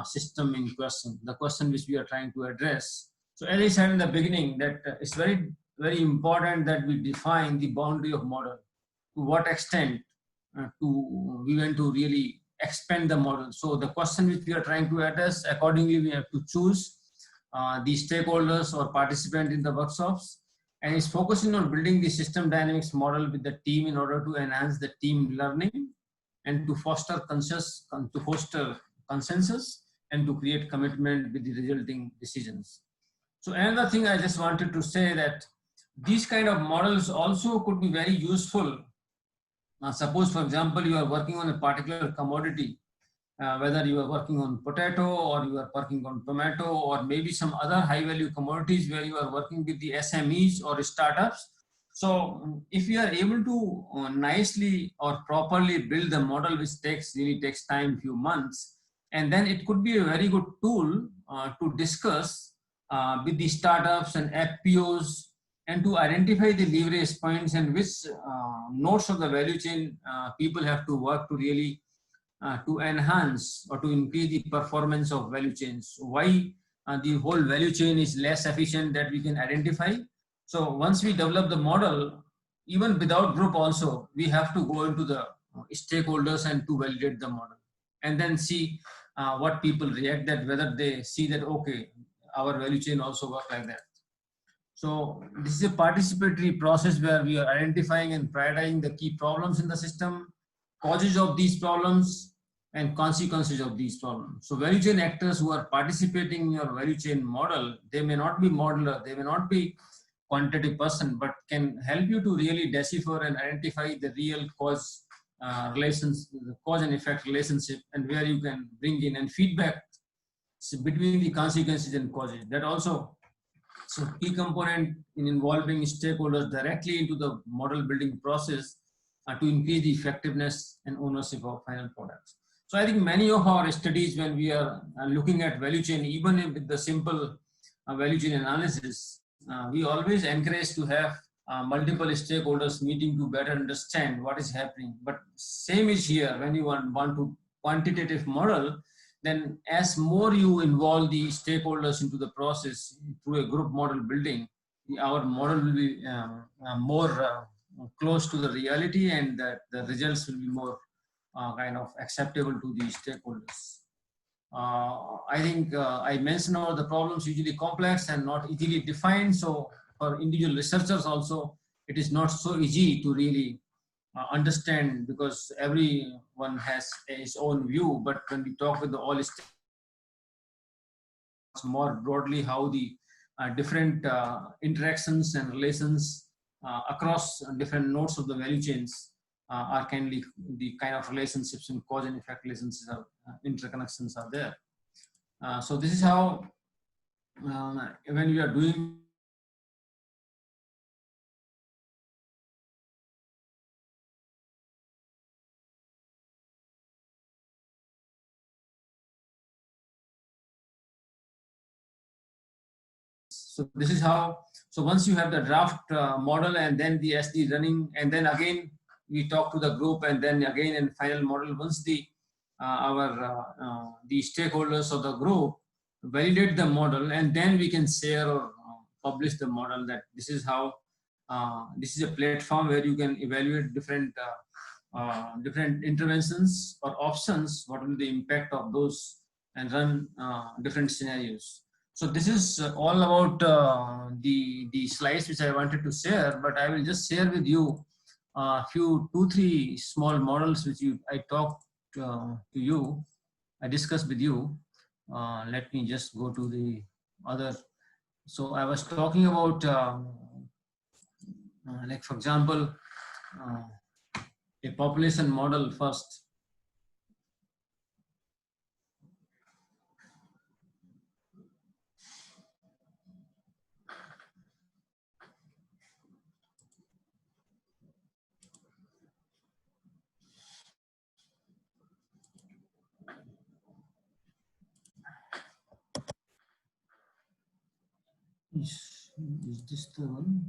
system in question, the question which we are trying to address. So as I said in the beginning, that it's very, very important that we define the boundary of model. To what extent we want to really expand the model. So the question which we are trying to address, accordingly, we have to choose the stakeholders or participant in the workshops, and is focusing on building the system dynamics model with the team in order to enhance the team learning and to foster consensus and to create commitment with the resulting decisions. So another thing I just wanted to say that these kind of models also could be very useful. Suppose, for example, you are working on a particular commodity, whether you are working on potato or you are working on tomato or maybe some other high value commodities where you are working with the SMEs or startups. So if you are able to nicely or properly build the model, which really takes time, few months, and then it could be a very good tool to discuss with the startups and FPOs and to identify the leverage points and which nodes of the value chain people have to work to really to enhance or to increase the performance of value chains. Why the whole value chain is less efficient that we can identify. So once we develop the model, even without group also, we have to go into the stakeholders and to validate the model and then see what people react, that whether they see that, okay, our value chain also work like that. So this is a participatory process where we are identifying and prioritizing the key problems in the system, causes of these problems, and consequences of these problems. So value chain actors who are participating in your value chain model, they may not be modeler, they may not be quantitative person, but can help you to really decipher and identify the real cause relations, the cause and effect relationship, and where you can bring in and feedback between the consequences and causes. That also is a key component in involving stakeholders directly into the model building process to increase the effectiveness and ownership of final products. So I think many of our studies, when we are looking at value chain, even with the simple value chain analysis, we always encourage to have multiple stakeholders meeting to better understand what is happening. But same is here when you want to quantitative model, then as more you involve the stakeholders into the process through a group model building, our model will be more close to the reality, and that the results will be more kind of acceptable to the stakeholders. I think I mentioned all the problems usually complex and not easily defined. So for individual researchers also, it is not so easy to really understand, because everyone has his own view. But when we talk with the all stakeholders more broadly, how the different interactions and relations across different nodes of the value chains are kindly the kind of relationships and cause and effect relationships are interconnections are there. So this is how when we are doing so this is how, so once you have the draft model and then the SD running, and then again we talk to the group, and then again in final model, once the the stakeholders of the group validate the model, and then we can share or publish the model, that this is how this is a platform where you can evaluate different different interventions or options, what will be the impact of those, and run different scenarios. So this is all about the slides which I wanted to share, but I will just share with you a few 2-3 small models which I talked to you, I discussed with you. Let me just go to the other. So I was talking about like for example a population model first. Is this the one?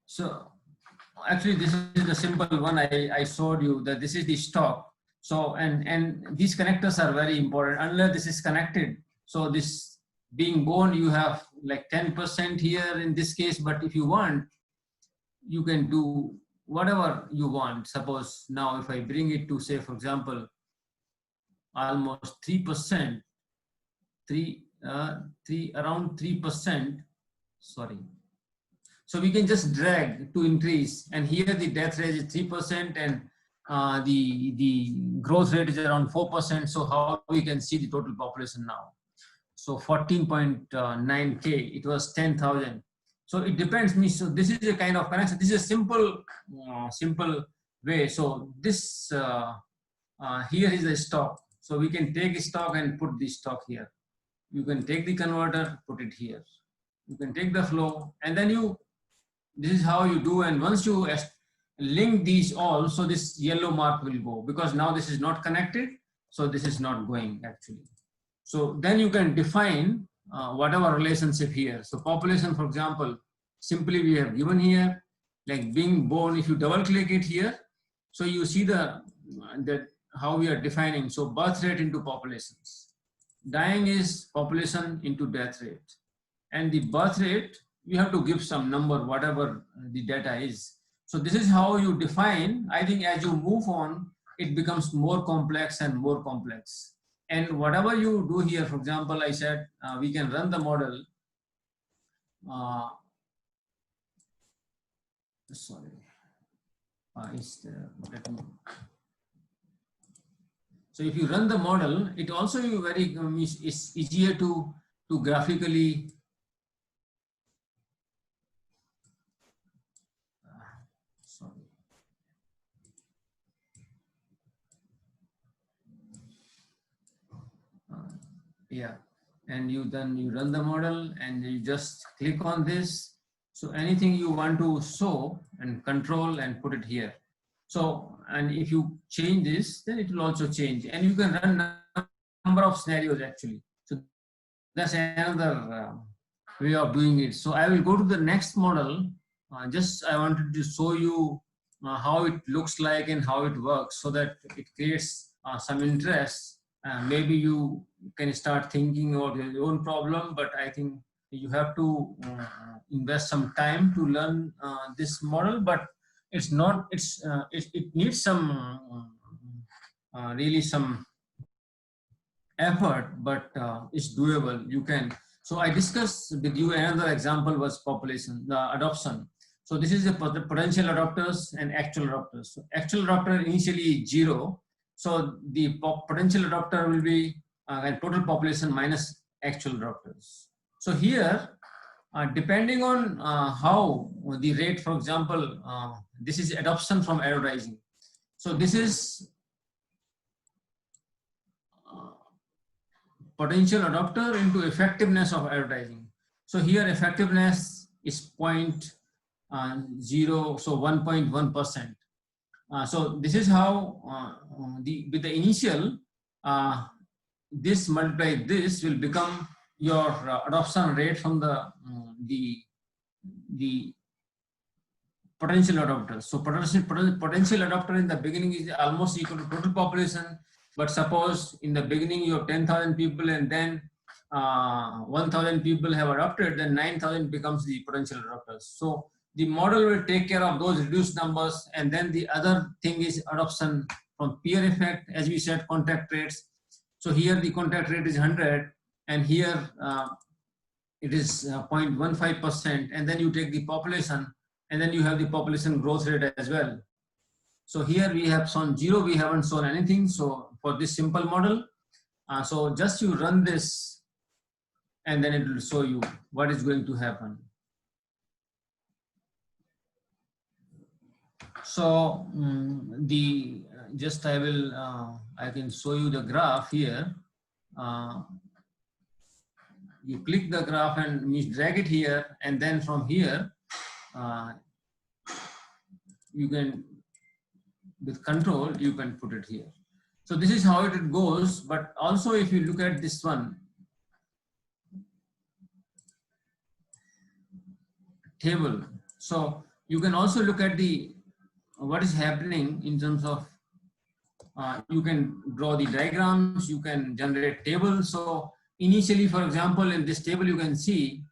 So actually this is the simple one I showed you, that this is the stock. So and these connectors are very important. Unless this is connected, so this being born, you have like 10% here in this case, but if you want, you can do whatever you want. Suppose now if I bring it to, say, for example, almost 3%, around 3%, sorry. So we can just drag to increase, and here the death rate is 3% and the growth rate is around 4%. So how we can see the total population now? So 14.9K, it was 10,000. So it depends me. So this is a kind of connection. This is a simple way. So this here is the stock. So we can take a stock and put the stock here. You can take the converter, put it here. You can take the flow, and then this is how you do. And once you link these all, so this yellow mark will go, because now this is not connected. So this is not going actually. So then you can define whatever relationship here. So population, for example, simply we have given here, like being born. If you double click it here, so you see that how we are defining. So birth rate into populations. Dying is population into death rate. And the birth rate, you have to give some number, whatever the data is. So this is how you define. I think as you move on, it becomes more complex and more complex. And whatever you do here, for example, I said we can run the model. Sorry, so if you run the model, it also it's easier to graphically yeah, and then you run the model and you just click on this. So anything you want to show and control and put it here. So, and if you change this, then it will also change, and you can run number of scenarios actually. So that's another way of doing it. So I will go to the next model. Just I wanted to show you how it looks like and how it works, so that it creates some interest. Maybe you can start thinking about your own problem, but I think you have to invest some time to learn this model. But it's not. It needs some really some effort, but it's doable. You can. So I discussed with you another example was population, the adoption. So this is the potential adopters and actual adopters. So actual adopter initially 0. So the potential adopter will be total population minus actual adopters. So here, depending on how the rate, for example, this is adoption from advertising. So this is potential adopter into effectiveness of advertising. So here effectiveness is 0.0, so 1.1%. So this is how with the initial, this multiplied this will become your adoption rate from the potential adopters. So potential adopter in the beginning is almost equal to total population. But suppose in the beginning you have 10,000 people and then 1,000 people have adopted, then 9,000 becomes the potential adopters. So the model will take care of those reduced numbers. And then the other thing is adoption from peer effect, as we said, contact rates. So here the contact rate is 100, and here it is 0.15%. And then you take the population, and then you have the population growth rate as well. So here we have shown 0, we haven't shown anything. So for this simple model, so just you run this, and then it will show you what is going to happen. So I can show you the graph here. You click the graph and you drag it here, and then from here you can, with control, you can put it here. So this is how it goes. But also if you look at this one table, so you can also look at what is happening in terms of you can draw the diagrams, you can generate tables. So initially, for example, in this table you can see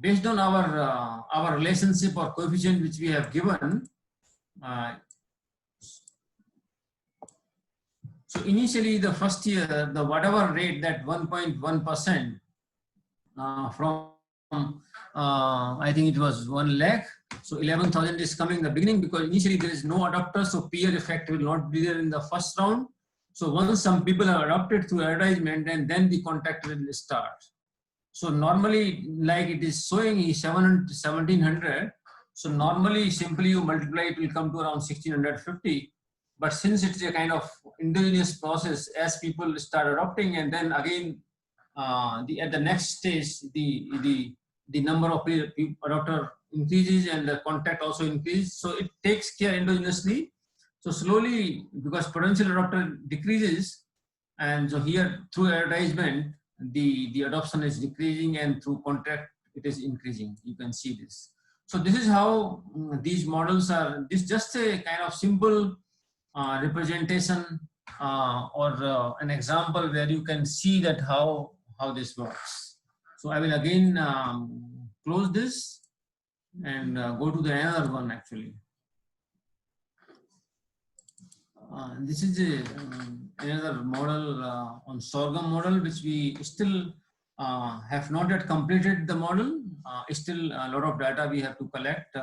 based on our relationship or coefficient which we have given, so initially the first year, the whatever rate, that 1.1% from I think it was 1 lakh. So 11,000 is coming in the beginning because initially there is no adopter, so peer effect will not be there in the first round. So once some people are adopted through advertisement, and then the contact will start. So normally, like it is showing is 1700. So normally, simply you multiply, it will come to around 1650. But since it is a kind of indigenous process, as people start adopting, and then again, at the next stage, the number of adopter increases and the contact also increases. So it takes care endogenously. So slowly, because potential adopter decreases, and so here through advertisement, the adoption is decreasing, and through contact it is increasing. You can see this. So this is how these models are. This is just a kind of simple representation or an example where you can see that how this works. So I will again close this and go to the another one actually. This is another model on sorghum model, which we still have not yet completed the model. Still a lot of data we have to collect.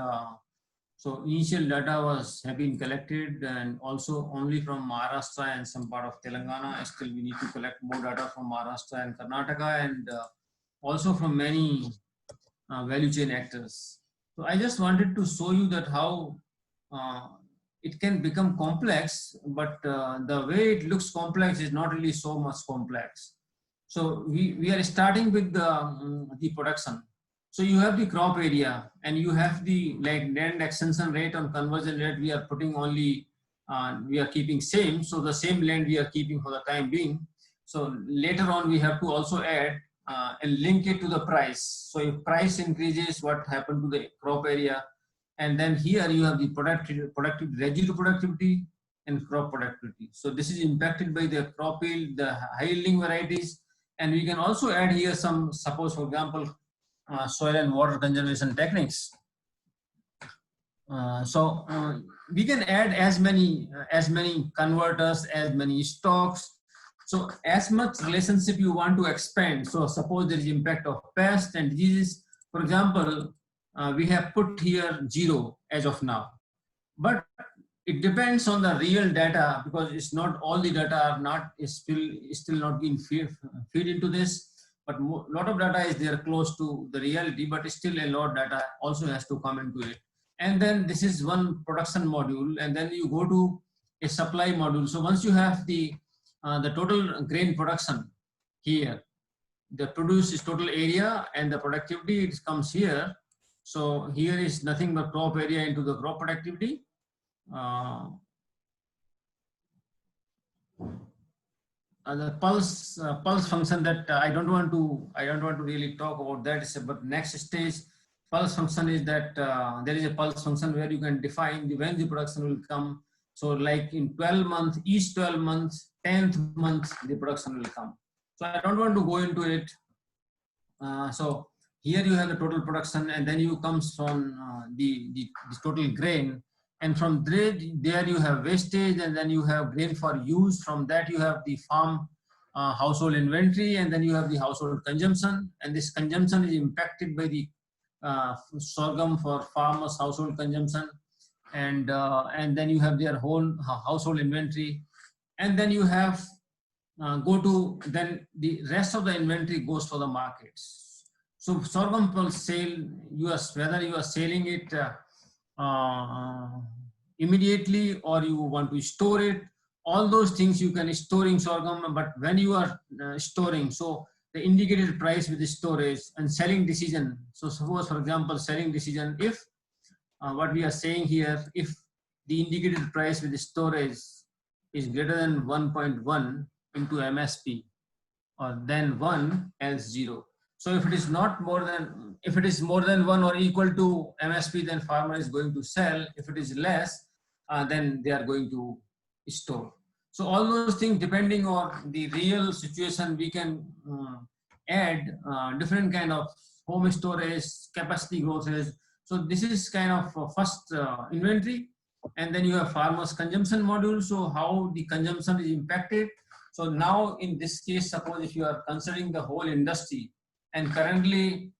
So initial data have been collected, and also only from Maharashtra and some part of Telangana. Still we need to collect more data from Maharashtra and Karnataka, and also from many value chain actors. So I just wanted to show you that how it can become complex, but the way it looks complex is not really so much complex. So we are starting with the production. So you have the crop area, and you have the like land extension rate on conversion rate. We are putting only, we are keeping same. So the same land we are keeping for the time being. So later on we have to also add and link it to the price. So if price increases, what happened to the crop area? And then here you have the residual productivity and crop productivity. So this is impacted by the crop yield, the high yielding varieties. And we can also add here some, suppose for example, soil and water conservation techniques. We can add as many converters, as many stocks. So as much relationship you want to expand. So suppose there is impact of pests and diseases. For example, we have put here 0 as of now, but it depends on the real data, because it's not all the data are not is still not being feed into this, but a lot of data is there close to the reality, but still a lot of data also has to come into it. And then this is one production module, and then you go to a supply module. So once you have the total grain production here, the produce is total area, and the productivity, it comes here. So here is nothing but crop area into the crop productivity. The pulse function that I don't want to really talk about that. But next stage pulse function is that there is a pulse function where you can define when the production will come. So like in 12 months, each 12 months, 10th month, the production will come. So I don't want to go into it. So here you have the total production, and then you comes from the total grain, and from there you have wastage, and then you have grain for use. From that you have the farm household inventory, and then you have the household consumption, and this consumption is impacted by the sorghum for farmers household consumption, and then you have their whole household inventory, and then you have then the rest of the inventory goes for the markets. So sorghum pulse sale, whether you are selling it immediately or you want to store it, all those things you can store in sorghum. But when you are storing, so the indicated price with the storage and selling decision. So suppose for example, selling decision, if what we are saying here, if the indicated price with the storage is greater than 1.1 into MSP, or then 1 else 0. So if it is not more than, if it is more than 1 or equal to MSP, then farmer is going to sell. If it is less, then they are going to store. So all those things, depending on the real situation, we can add different kind of home storage, capacity growth is. So this is kind of first inventory, and then you have farmers consumption module. So how the consumption is impacted. So now in this case, suppose if you are considering the whole industry and currently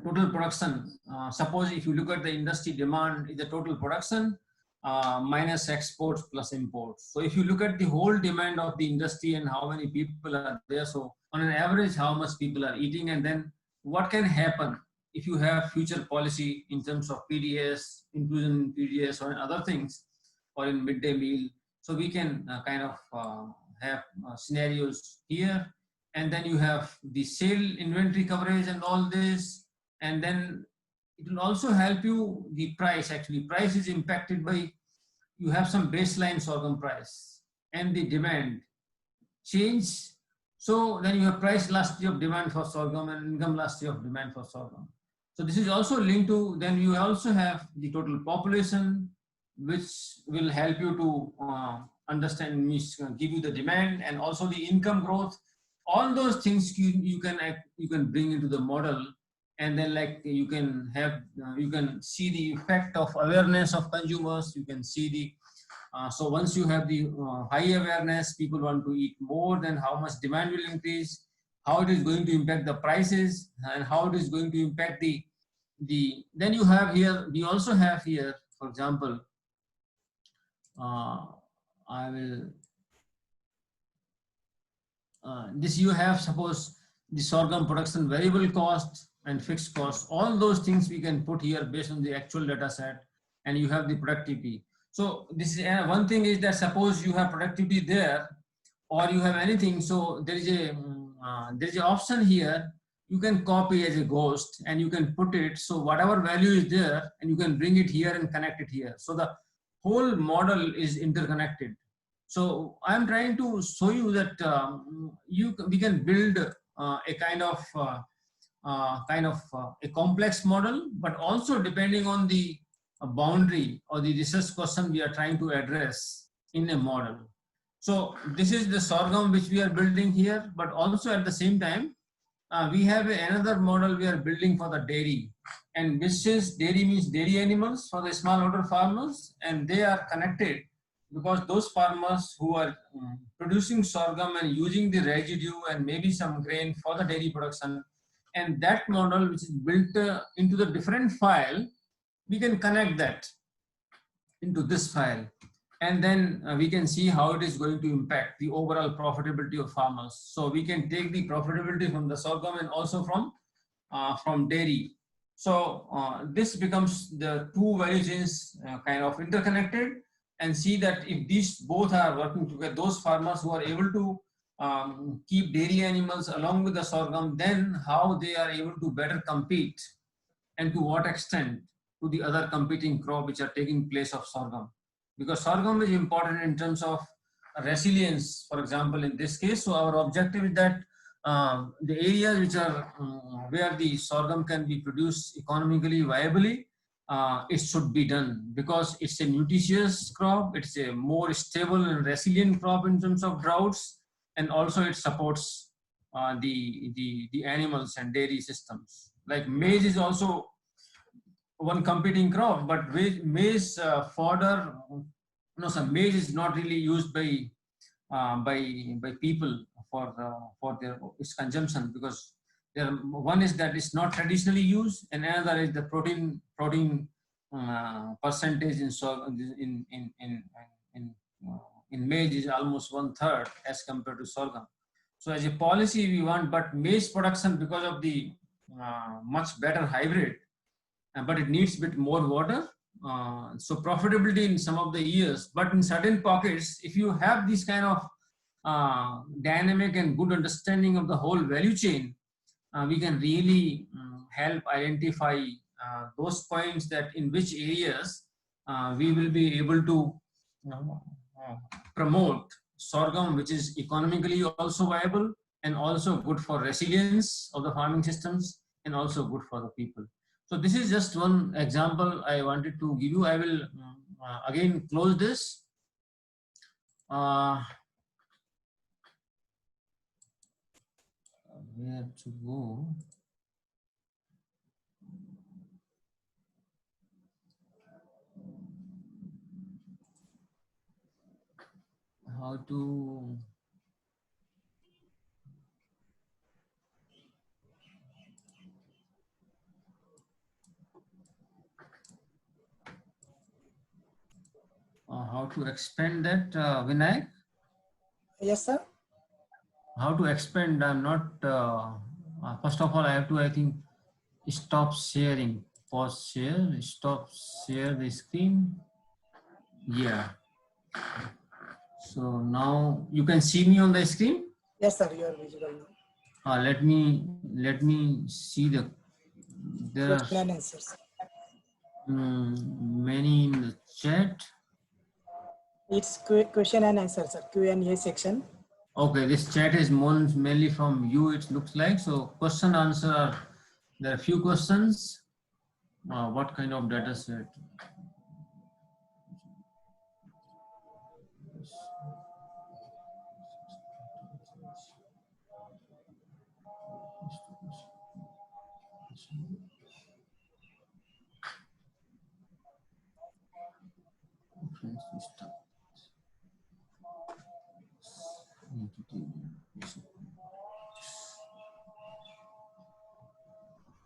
total production, suppose if you look at the industry demand is the total production minus exports plus imports. So if you look at the whole demand of the industry and how many people are there, so on an average how much people are eating, and then what can happen if you have future policy in terms of PDS, inclusion in PDS or in other things, or in midday meal. So we can kind of have scenarios here, and then you have the sale inventory coverage and all this, and then it will also help you the price. Actually, price is impacted by, you have some baseline sorghum price and the demand change. So then you have price elasticity of demand for sorghum and income elasticity of demand for sorghum. So this is also linked to, then you also have the total population, which will help you to understand, give you the demand and also the income growth. All those things you can bring into the model, and then like you can have you can see the effect of awareness of consumers. You can see the so once you have the high awareness, people want to eat more, then how much demand will increase, how it is going to impact the prices, and how it is going to impact the then you have here, we also have here, for example, I will this you have, suppose the sorghum production variable cost and fixed cost, all those things we can put here based on the actual data set, and you have the productivity. So this is one thing is that suppose you have productivity there, or you have anything, so there is a option here, you can copy as a ghost and you can put it, so whatever value is there and you can bring it here and connect it here. So the whole model is interconnected. So I'm trying to show you that we can build a kind of a complex model, but also depending on the boundary or the research question we are trying to address in a model. So this is the sorghum which we are building here, but also at the same time we have another model we are building for the dairy, and this is dairy means dairy animals for the smallholder farmers, and they are connected because those farmers who are producing sorghum and using the residue and maybe some grain for the dairy production, and that model which is built into the different file, we can connect that into this file, and then we can see how it is going to impact the overall profitability of farmers. So we can take the profitability from the sorghum and also from dairy. So this becomes the two value chains kind of interconnected, and see that if these both are working together, those farmers who are able to keep dairy animals along with the sorghum, then how they are able to better compete, and to what extent to the other competing crop which are taking place of sorghum. Because sorghum is important in terms of resilience, for example, in this case. So our objective is that the areas which are where the sorghum can be produced economically viably, it should be done, because it's a nutritious crop, it's a more stable and resilient crop in terms of droughts, and also it supports the animals and dairy systems. Like maize is also one competing crop, but maize fodder, some maize is not really used by people for its consumption, because one is that it's not traditionally used, and another is the protein percentage in maize is almost 1/3 as compared to sorghum. So as a policy we want, but maize production, because of the much better hybrid, but it needs a bit more water. So profitability in some of the years, but in certain pockets, if you have this kind of dynamic and good understanding of the whole value chain, we can really help identify those points that in which areas we will be able to promote sorghum, which is economically also viable and also good for resilience of the farming systems and also good for the people. So this is just one example I wanted to give you. I will again close this. Where to go? how to expand that, Vinayak? Yes, sir. How to expand? I'm not. First of all, I have to, I think, stop sharing. Pause share. Stop share the screen. Yeah. So now you can see me on the screen. Yes, sir. You are visible now. Let me see the. There are Question and answers. many in the chat. It's question and answers, sir. Q&A section. Okay, this chat is mainly from you, it looks like. So question answer, there are few questions. What kind of data set?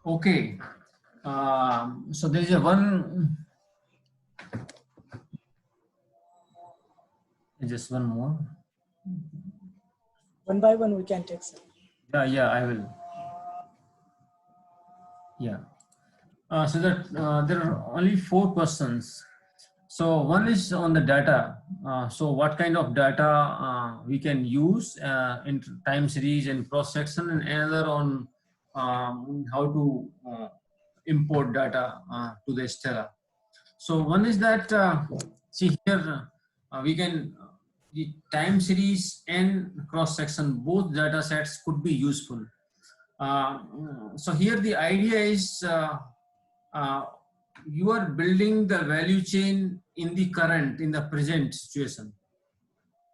Okay, so there is a just one more. One by one, we can take, sir. Yeah, I will. Yeah. So that there are only 4 questions. So one is on the data. So what kind of data we can use in time series and cross section, and another on how to import data to the Stella. So one is that, see here, we can, the time series and cross section, both data sets could be useful. So here the idea is you are building the value chain in the current, in the present situation.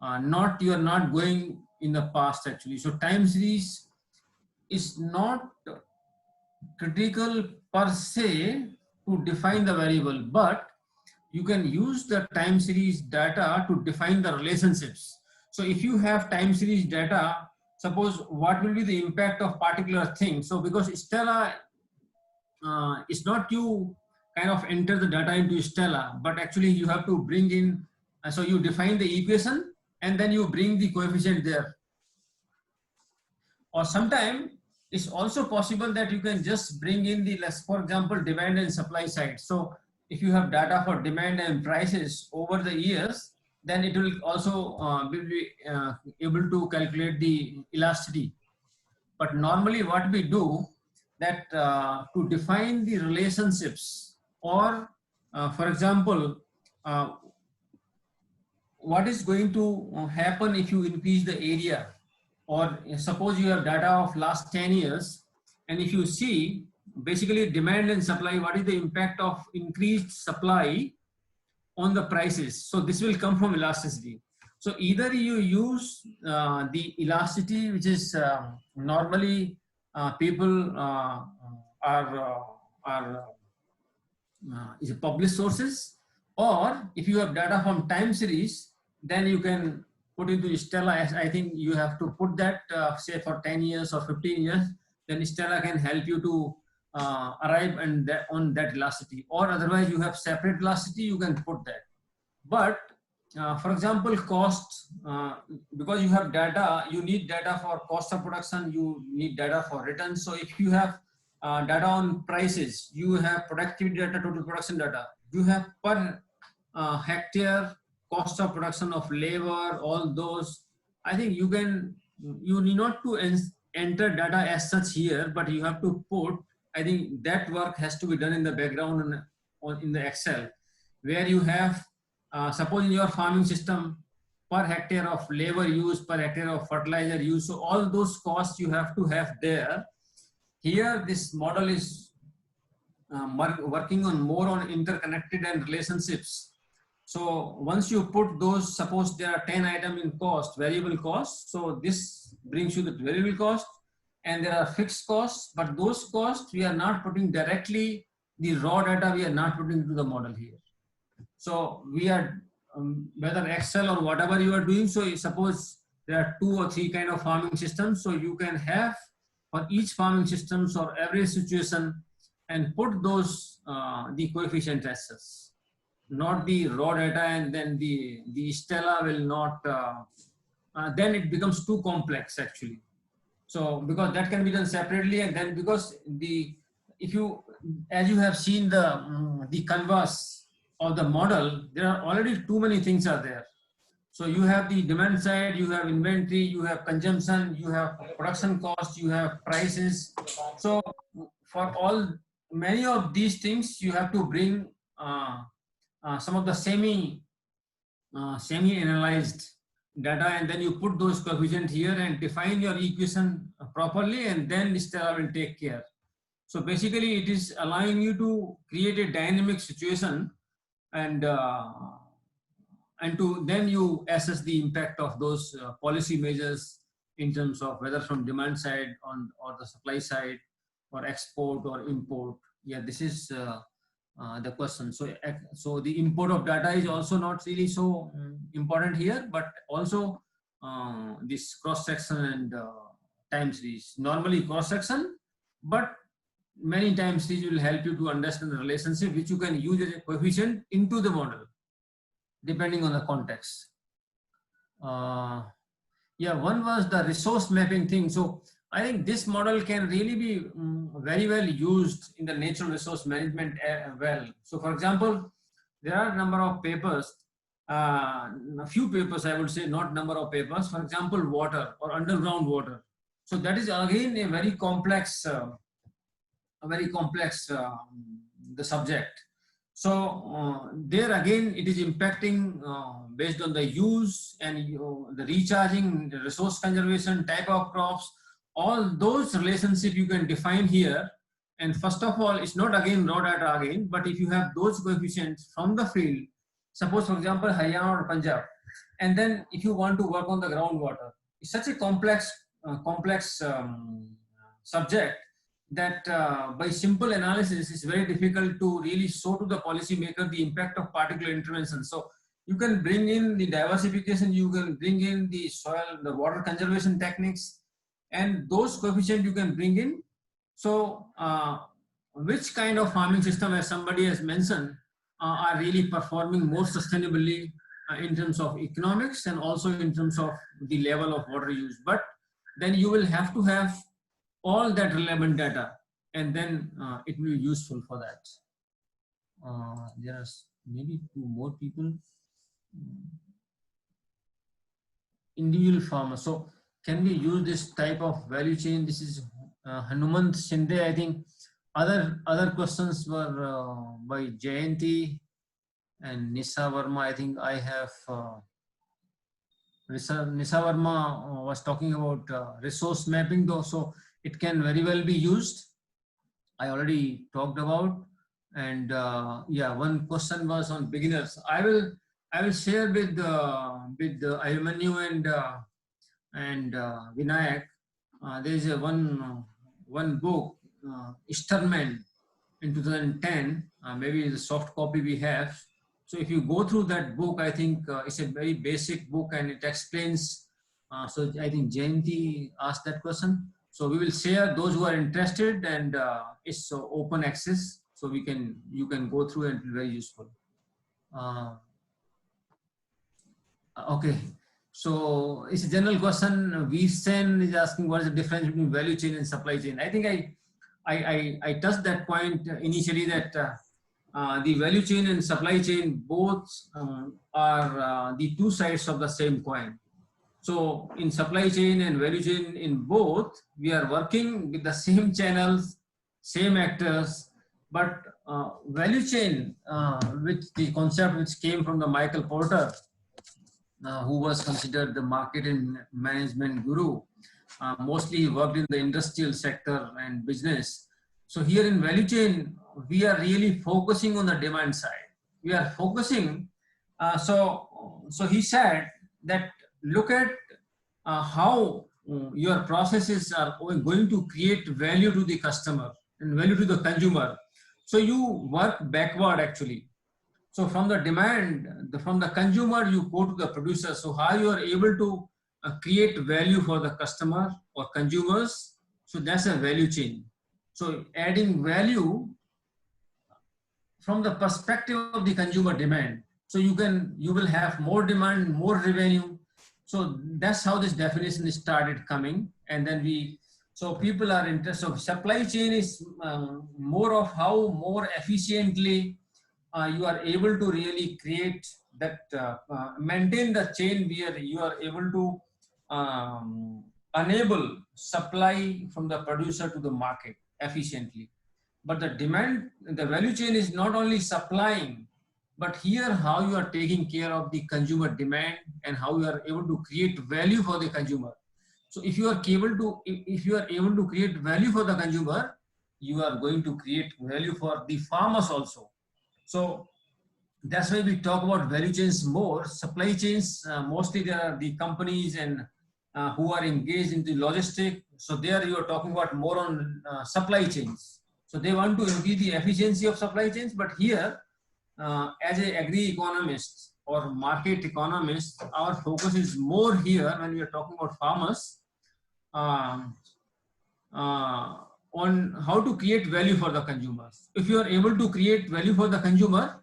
You are not going in the past actually. So time series is not critical per se to define the variable, but you can use the time series data to define the relationships. So if you have time series data, suppose what will be the impact of particular thing. So because Stella, it's not you kind of enter the data into Stella, but actually you have to bring in, so you define the equation and then you bring the coefficient there. Or sometime it's also possible that you can just bring in the, for example, demand and supply side. So if you have data for demand and prices over the years, then it will also be able to calculate the elasticity. But normally what we do, that to define the relationships, or for example, what is going to happen if you increase the area, or suppose you have data of last 10 years, and if you see basically demand and supply, what is the impact of increased supply on the prices. So this will come from elasticity. So either you use the elasticity, which is normally people is published sources, or if you have data from time series, then you can put into Stella. I think you have to put that say for 10 years or 15 years, then Stella can help you to arrive and on that elasticity, or otherwise you have separate elasticity, you can put that. But for example, cost, because you have data, you need data for cost of production, you need data for returns. So if you have data on prices, you have productivity data, total production data, you have per hectare cost of production of labor, all those. I think you need not to enter data as such here, but you have to put, I think that work has to be done in the background in the Excel, where you have suppose in your farming system, per hectare of labor use, per hectare of fertilizer use, so all those costs you have to have there. Here this model is working on more on interconnected and relationships. So once you put those, suppose there are 10 items in cost, variable cost, so this brings you the variable cost, and there are fixed costs, but those costs we are not putting directly, the raw data we are not putting into the model here. So we are whether Excel or whatever you are doing. So suppose there are 2 or 3 kind of farming systems. So you can have for each farming systems or every situation and put those the coefficient assets, not the raw data, and then the Stella will not. Then it becomes too complex actually. So because that can be done separately, and then because if you, as you have seen the canvas of the model, there are already too many things are there. So you have the demand side, you have inventory, you have consumption, you have production cost, you have prices. So for many of these things, you have to bring some of the semi-analyzed data, and then you put those coefficients here and define your equation properly, and then Stella will take care. So basically it is allowing you to create a dynamic situation, and then you assess the impact of those policy measures in terms of whether from demand side or the supply side or export or import. Yeah, this is the question. So the import of data is also not really so important here, but also this cross section and time series. Normally cross section, but many times series will help you to understand the relationship, which you can use as a coefficient into the model depending on the context. Yeah, one was the resource mapping thing. So I think this model can really be very well used in the natural resource management well. So for example, there are a number of papers, a few papers I would say, not number of papers. For example, water or underground water. So that is again a very complex, the subject. So there again, it is impacting based on the use and the recharging, the resource conservation, type of crops, all those relationships you can define here. And first of all, it's not again raw data again, but if you have those coefficients from the field, suppose for example, Haryana or Punjab, and then if you want to work on the groundwater, it's such a complex subject that by simple analysis, it's very difficult to really show to the policymaker the impact of particular intervention. So you can bring in the diversification, you can bring in the soil, the water conservation techniques, and those coefficients you can bring in. So which kind of farming system, as somebody has mentioned, are really performing more sustainably in terms of economics and also in terms of the level of water use. But then you will have to have all that relevant data, and then it will be useful for that. There are maybe 2 more people. Individual farmers. So can we use this type of value chain? This is Hanumant Shinde. I think other questions were by Jayanti and Nisa Verma. I think I have Nisa Verma was talking about resource mapping though, so it can very well be used. I already talked about, and yeah, one question was on beginners. I will share with Ayumanyu and Vinayak. There is one book, Easterman in 2010. Maybe the soft copy we have. So if you go through that book, I think it's a very basic book and it explains. So I think Jayanti asked that question. So we will share those who are interested, and it's open access. So you can go through and it will be very useful. Okay. So it's a general question. Visen is asking what is the difference between value chain and supply chain. I think I touched that point initially, that the value chain and supply chain both are the 2 sides of the same coin. So in supply chain and value chain, in both, we are working with the same channels, same actors, but value chain, which the concept which came from the Michael Porter, who was considered the market and management guru, mostly worked in the industrial sector and business. So here in value chain, we are really focusing on the demand side. We are focusing, so he said that look at how your processes are going to create value to the customer and value to the consumer. So you work backward actually. So from the demand, from the consumer, you go to the producer. So how you are able to create value for the customer or consumers. So that's a value chain. So adding value from the perspective of the consumer demand. So you will have more demand, more revenue. So that's how this definition started coming. And then so people are interested. So supply chain is more of how more efficiently you are able to really create that, maintain the chain where you are able to enable supply from the producer to the market efficiently. But the demand, the value chain is not only supplying, but here how you are taking care of the consumer demand and how you are able to create value for the consumer. So if you are able to create value for the consumer, you are going to create value for the farmers also. So that's why we talk about value chains more. Supply chains, mostly there are the companies and who are engaged in the logistic. So there you are talking about more on supply chains. So they want to increase the efficiency of supply chains, but here, as an agri-economist or market economist, our focus is more here when we are talking about farmers um, on how to create value for the consumers. If you are able to create value for the consumer,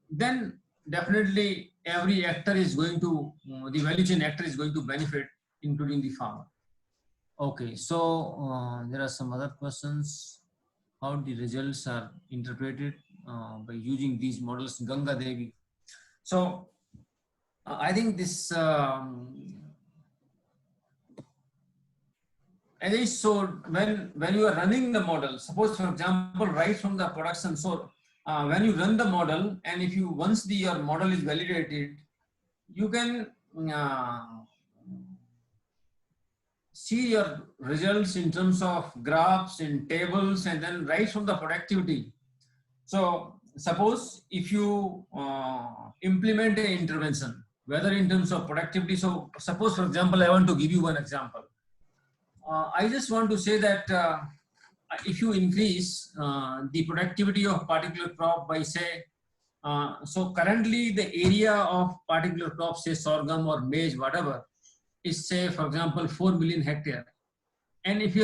then definitely every actor is going to, the value chain actor is going to benefit, including the farmer. Okay, so there are some other questions. How the results are interpreted by using these models, Ganga Devi. So I think this, so when you are running the model, suppose for example, right from the production, so when you run the model, and if you once your model is validated, you can see your results in terms of graphs and tables, and then right from the productivity. So suppose if you implement an intervention, whether in terms of productivity. So suppose for example, I want to give you one example. I just want to say that if you increase the productivity of particular crop by say, so currently the area of particular crop, say sorghum or maize, whatever, is say for example 4 million hectare. And if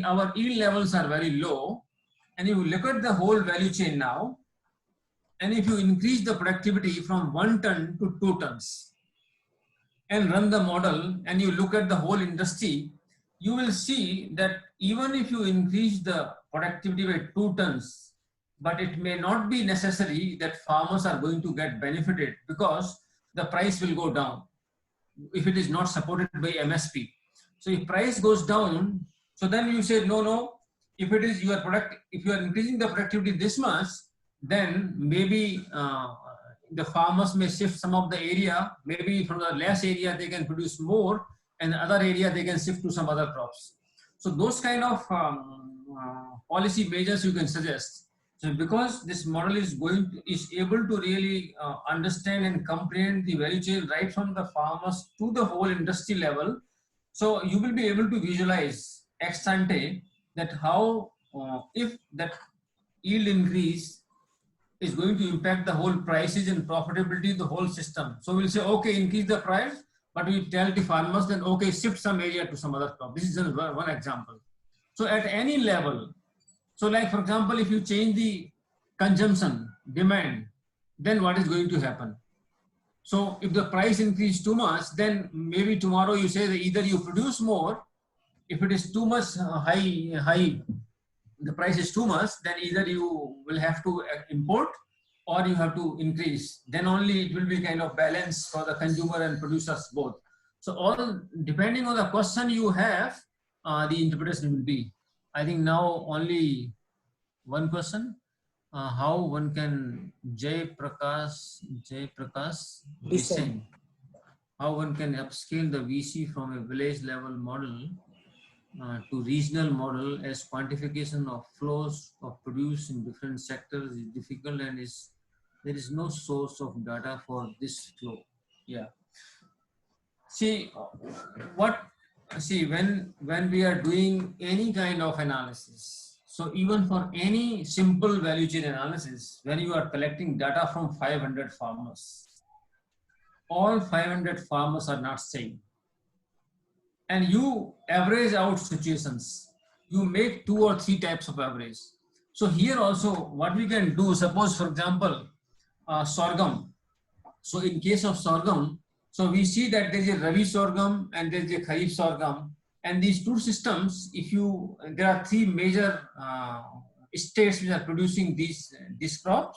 our yield levels are very low, and you look at the whole value chain now, and if you increase the productivity from 1 ton to 2 tons and run the model, and you look at the whole industry, you will see that even if you increase the productivity by 2 tons, but it may not be necessary that farmers are going to get benefited, because the price will go down if it is not supported by MSP. So if price goes down, so then you say no, if it is if you are increasing the productivity this much, then maybe the farmers may shift some of the area, maybe from the less area they can produce more, and the other area they can shift to some other crops. So those kind of policy measures you can suggest. So because this model is able to really understand and comprehend the value chain right from the farmers to the whole industry level. So you will be able to visualize ex ante that how if that yield increase is going to impact the whole prices and profitability of the whole system. So we'll say, okay, increase the price, but we tell the farmers then, okay, shift some area to some other crop. This is just one example. So at any level, so like for example, if you change the consumption demand, then what is going to happen? So if the price increase too much, then maybe tomorrow you say that either you produce more. If it is too much high, the price is too much, then either you will have to import or you have to increase. Then only it will be kind of balance for the consumer and producers both. So all depending on the question you have, the interpretation will be. I think now only one question. How one can Jay Prakash Vishen, how one can upscale the VC from a village level model to regional model, as quantification of flows of produce in different sectors is difficult, and there is no source of data for this flow. Yeah. See when we are doing any kind of analysis, So even for any simple value chain analysis, when you are collecting data from 500 farmers, all 500 farmers are not same. And you average out situations. You make 2 or 3 types of average. So here also what we can do, suppose for example, sorghum. So in case of sorghum, so we see that there is a Rabi sorghum and there is a Kharif sorghum. And these two systems, there are 3 major states which are producing these crops.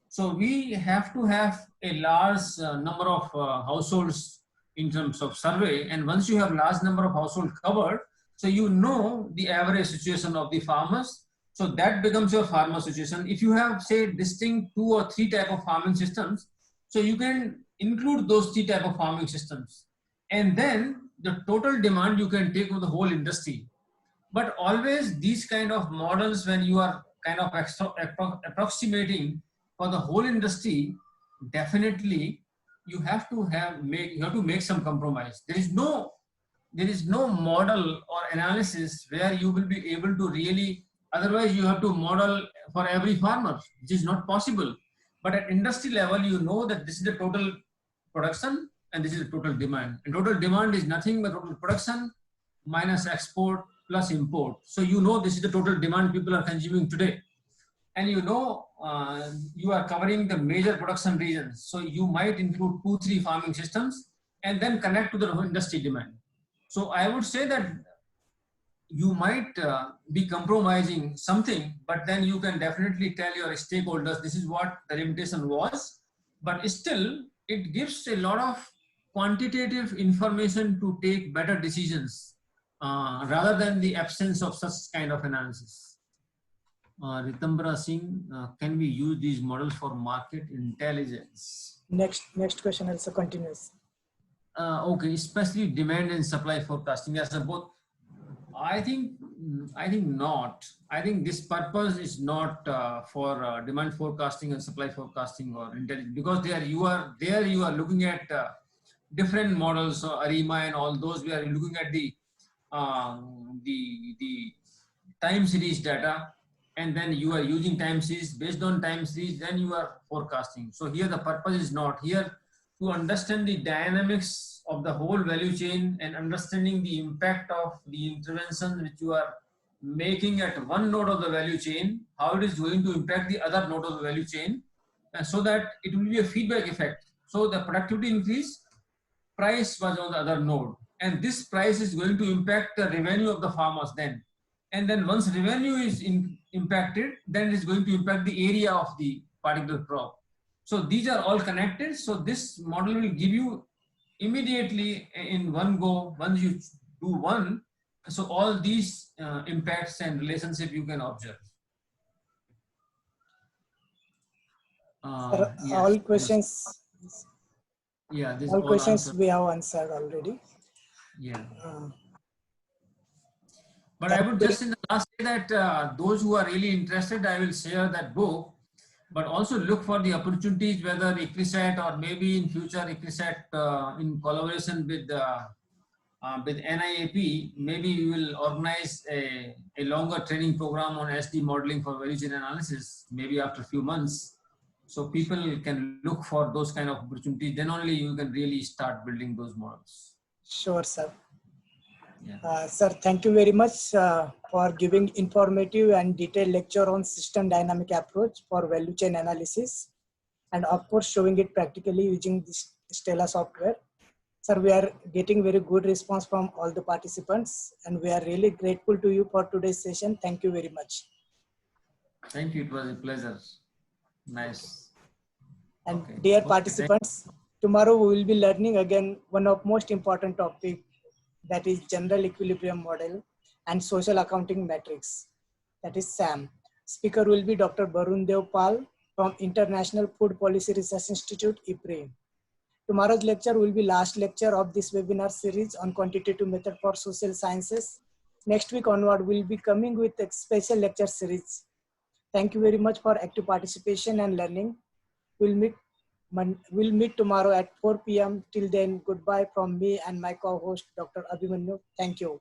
So we have to have a large number of households in terms of survey. And once you have large number of households covered, so you know the average situation of the farmers. So that becomes your farmer situation. If you have, say, distinct 2 or 3 type of farming systems, so you can include those 3 type of farming systems. And then the total demand you can take of the whole industry. But always these kind of models, when you are kind of approximating for the whole industry, definitely you have to make some compromise. There is no model or analysis where you will be able to really, otherwise you have to model for every farmer, which is not possible. But at industry level, you know that this is the total production and this is the total demand. And total demand is nothing but total production minus export plus import. So you know this is the total demand people are consuming today. And you know you are covering the major production regions. So you might include 2-3 farming systems and then connect to the industry demand. So I would say that you might be compromising something, but then you can definitely tell your stakeholders this is what the limitation was. But still, it gives a lot of quantitative information to take better decisions rather than the absence of such kind of analysis. Ritambra Singh, can we use these models for market intelligence? Next question also continues. Okay, especially demand and supply forecasting as a both. I think not. I think this purpose is not for demand forecasting and supply forecasting or intelligence, because you are looking at different models, so ARIMA and all those. We are looking at the time series data, and then you are using time series. Based on time series, then you are forecasting. So here the purpose is not here to understand the dynamics of the whole value chain and understanding the impact of the intervention which you are making at one node of the value chain, how it is going to impact the other node of the value chain, so that it will be a feedback effect. So the productivity increase, price was on the other node, and this price is going to impact the revenue of the farmers then. And then once revenue is impacted, then it is going to impact the area of the particular crop. So these are all connected. So this model will give you immediately in one go, once you do one, so all these impacts and relationship you can observe. Yes, all questions. Yeah, this all questions answered. we have answered already. Yeah. But I would just in the last say that those who are really interested, I will share that book. But also look for the opportunities, whether ICRISAT or maybe in future ICRISAT in collaboration with NIAP, maybe we will organize a longer training program on SD modeling for value chain analysis, maybe after a few months. So people can look for those kind of opportunities. Then only you can really start building those models. Sure, sir. Yeah. Sir, thank you very much for giving informative and detailed lecture on system dynamic approach for value chain analysis, and of course showing it practically using this Stella software. Sir, we are getting very good response from all the participants, and we are really grateful to you for today's session. Thank you very much. Thank you. It was a pleasure. Nice. And okay. Dear participants, tomorrow we will be learning again one of most important topic, that is general equilibrium model and social accounting matrix, that is SAM. Speaker will be Dr. Barun Dev Pal from International Food Policy Research Institute, IPRI. Tomorrow's lecture will be last lecture of this webinar series on quantitative method for social sciences. Next week onward, we'll be coming with a special lecture series. Thank you very much for active participation and learning. We'll meet tomorrow at 4 p.m. Till then, goodbye from me and my co-host, Dr. Abhimanyu. Thank you.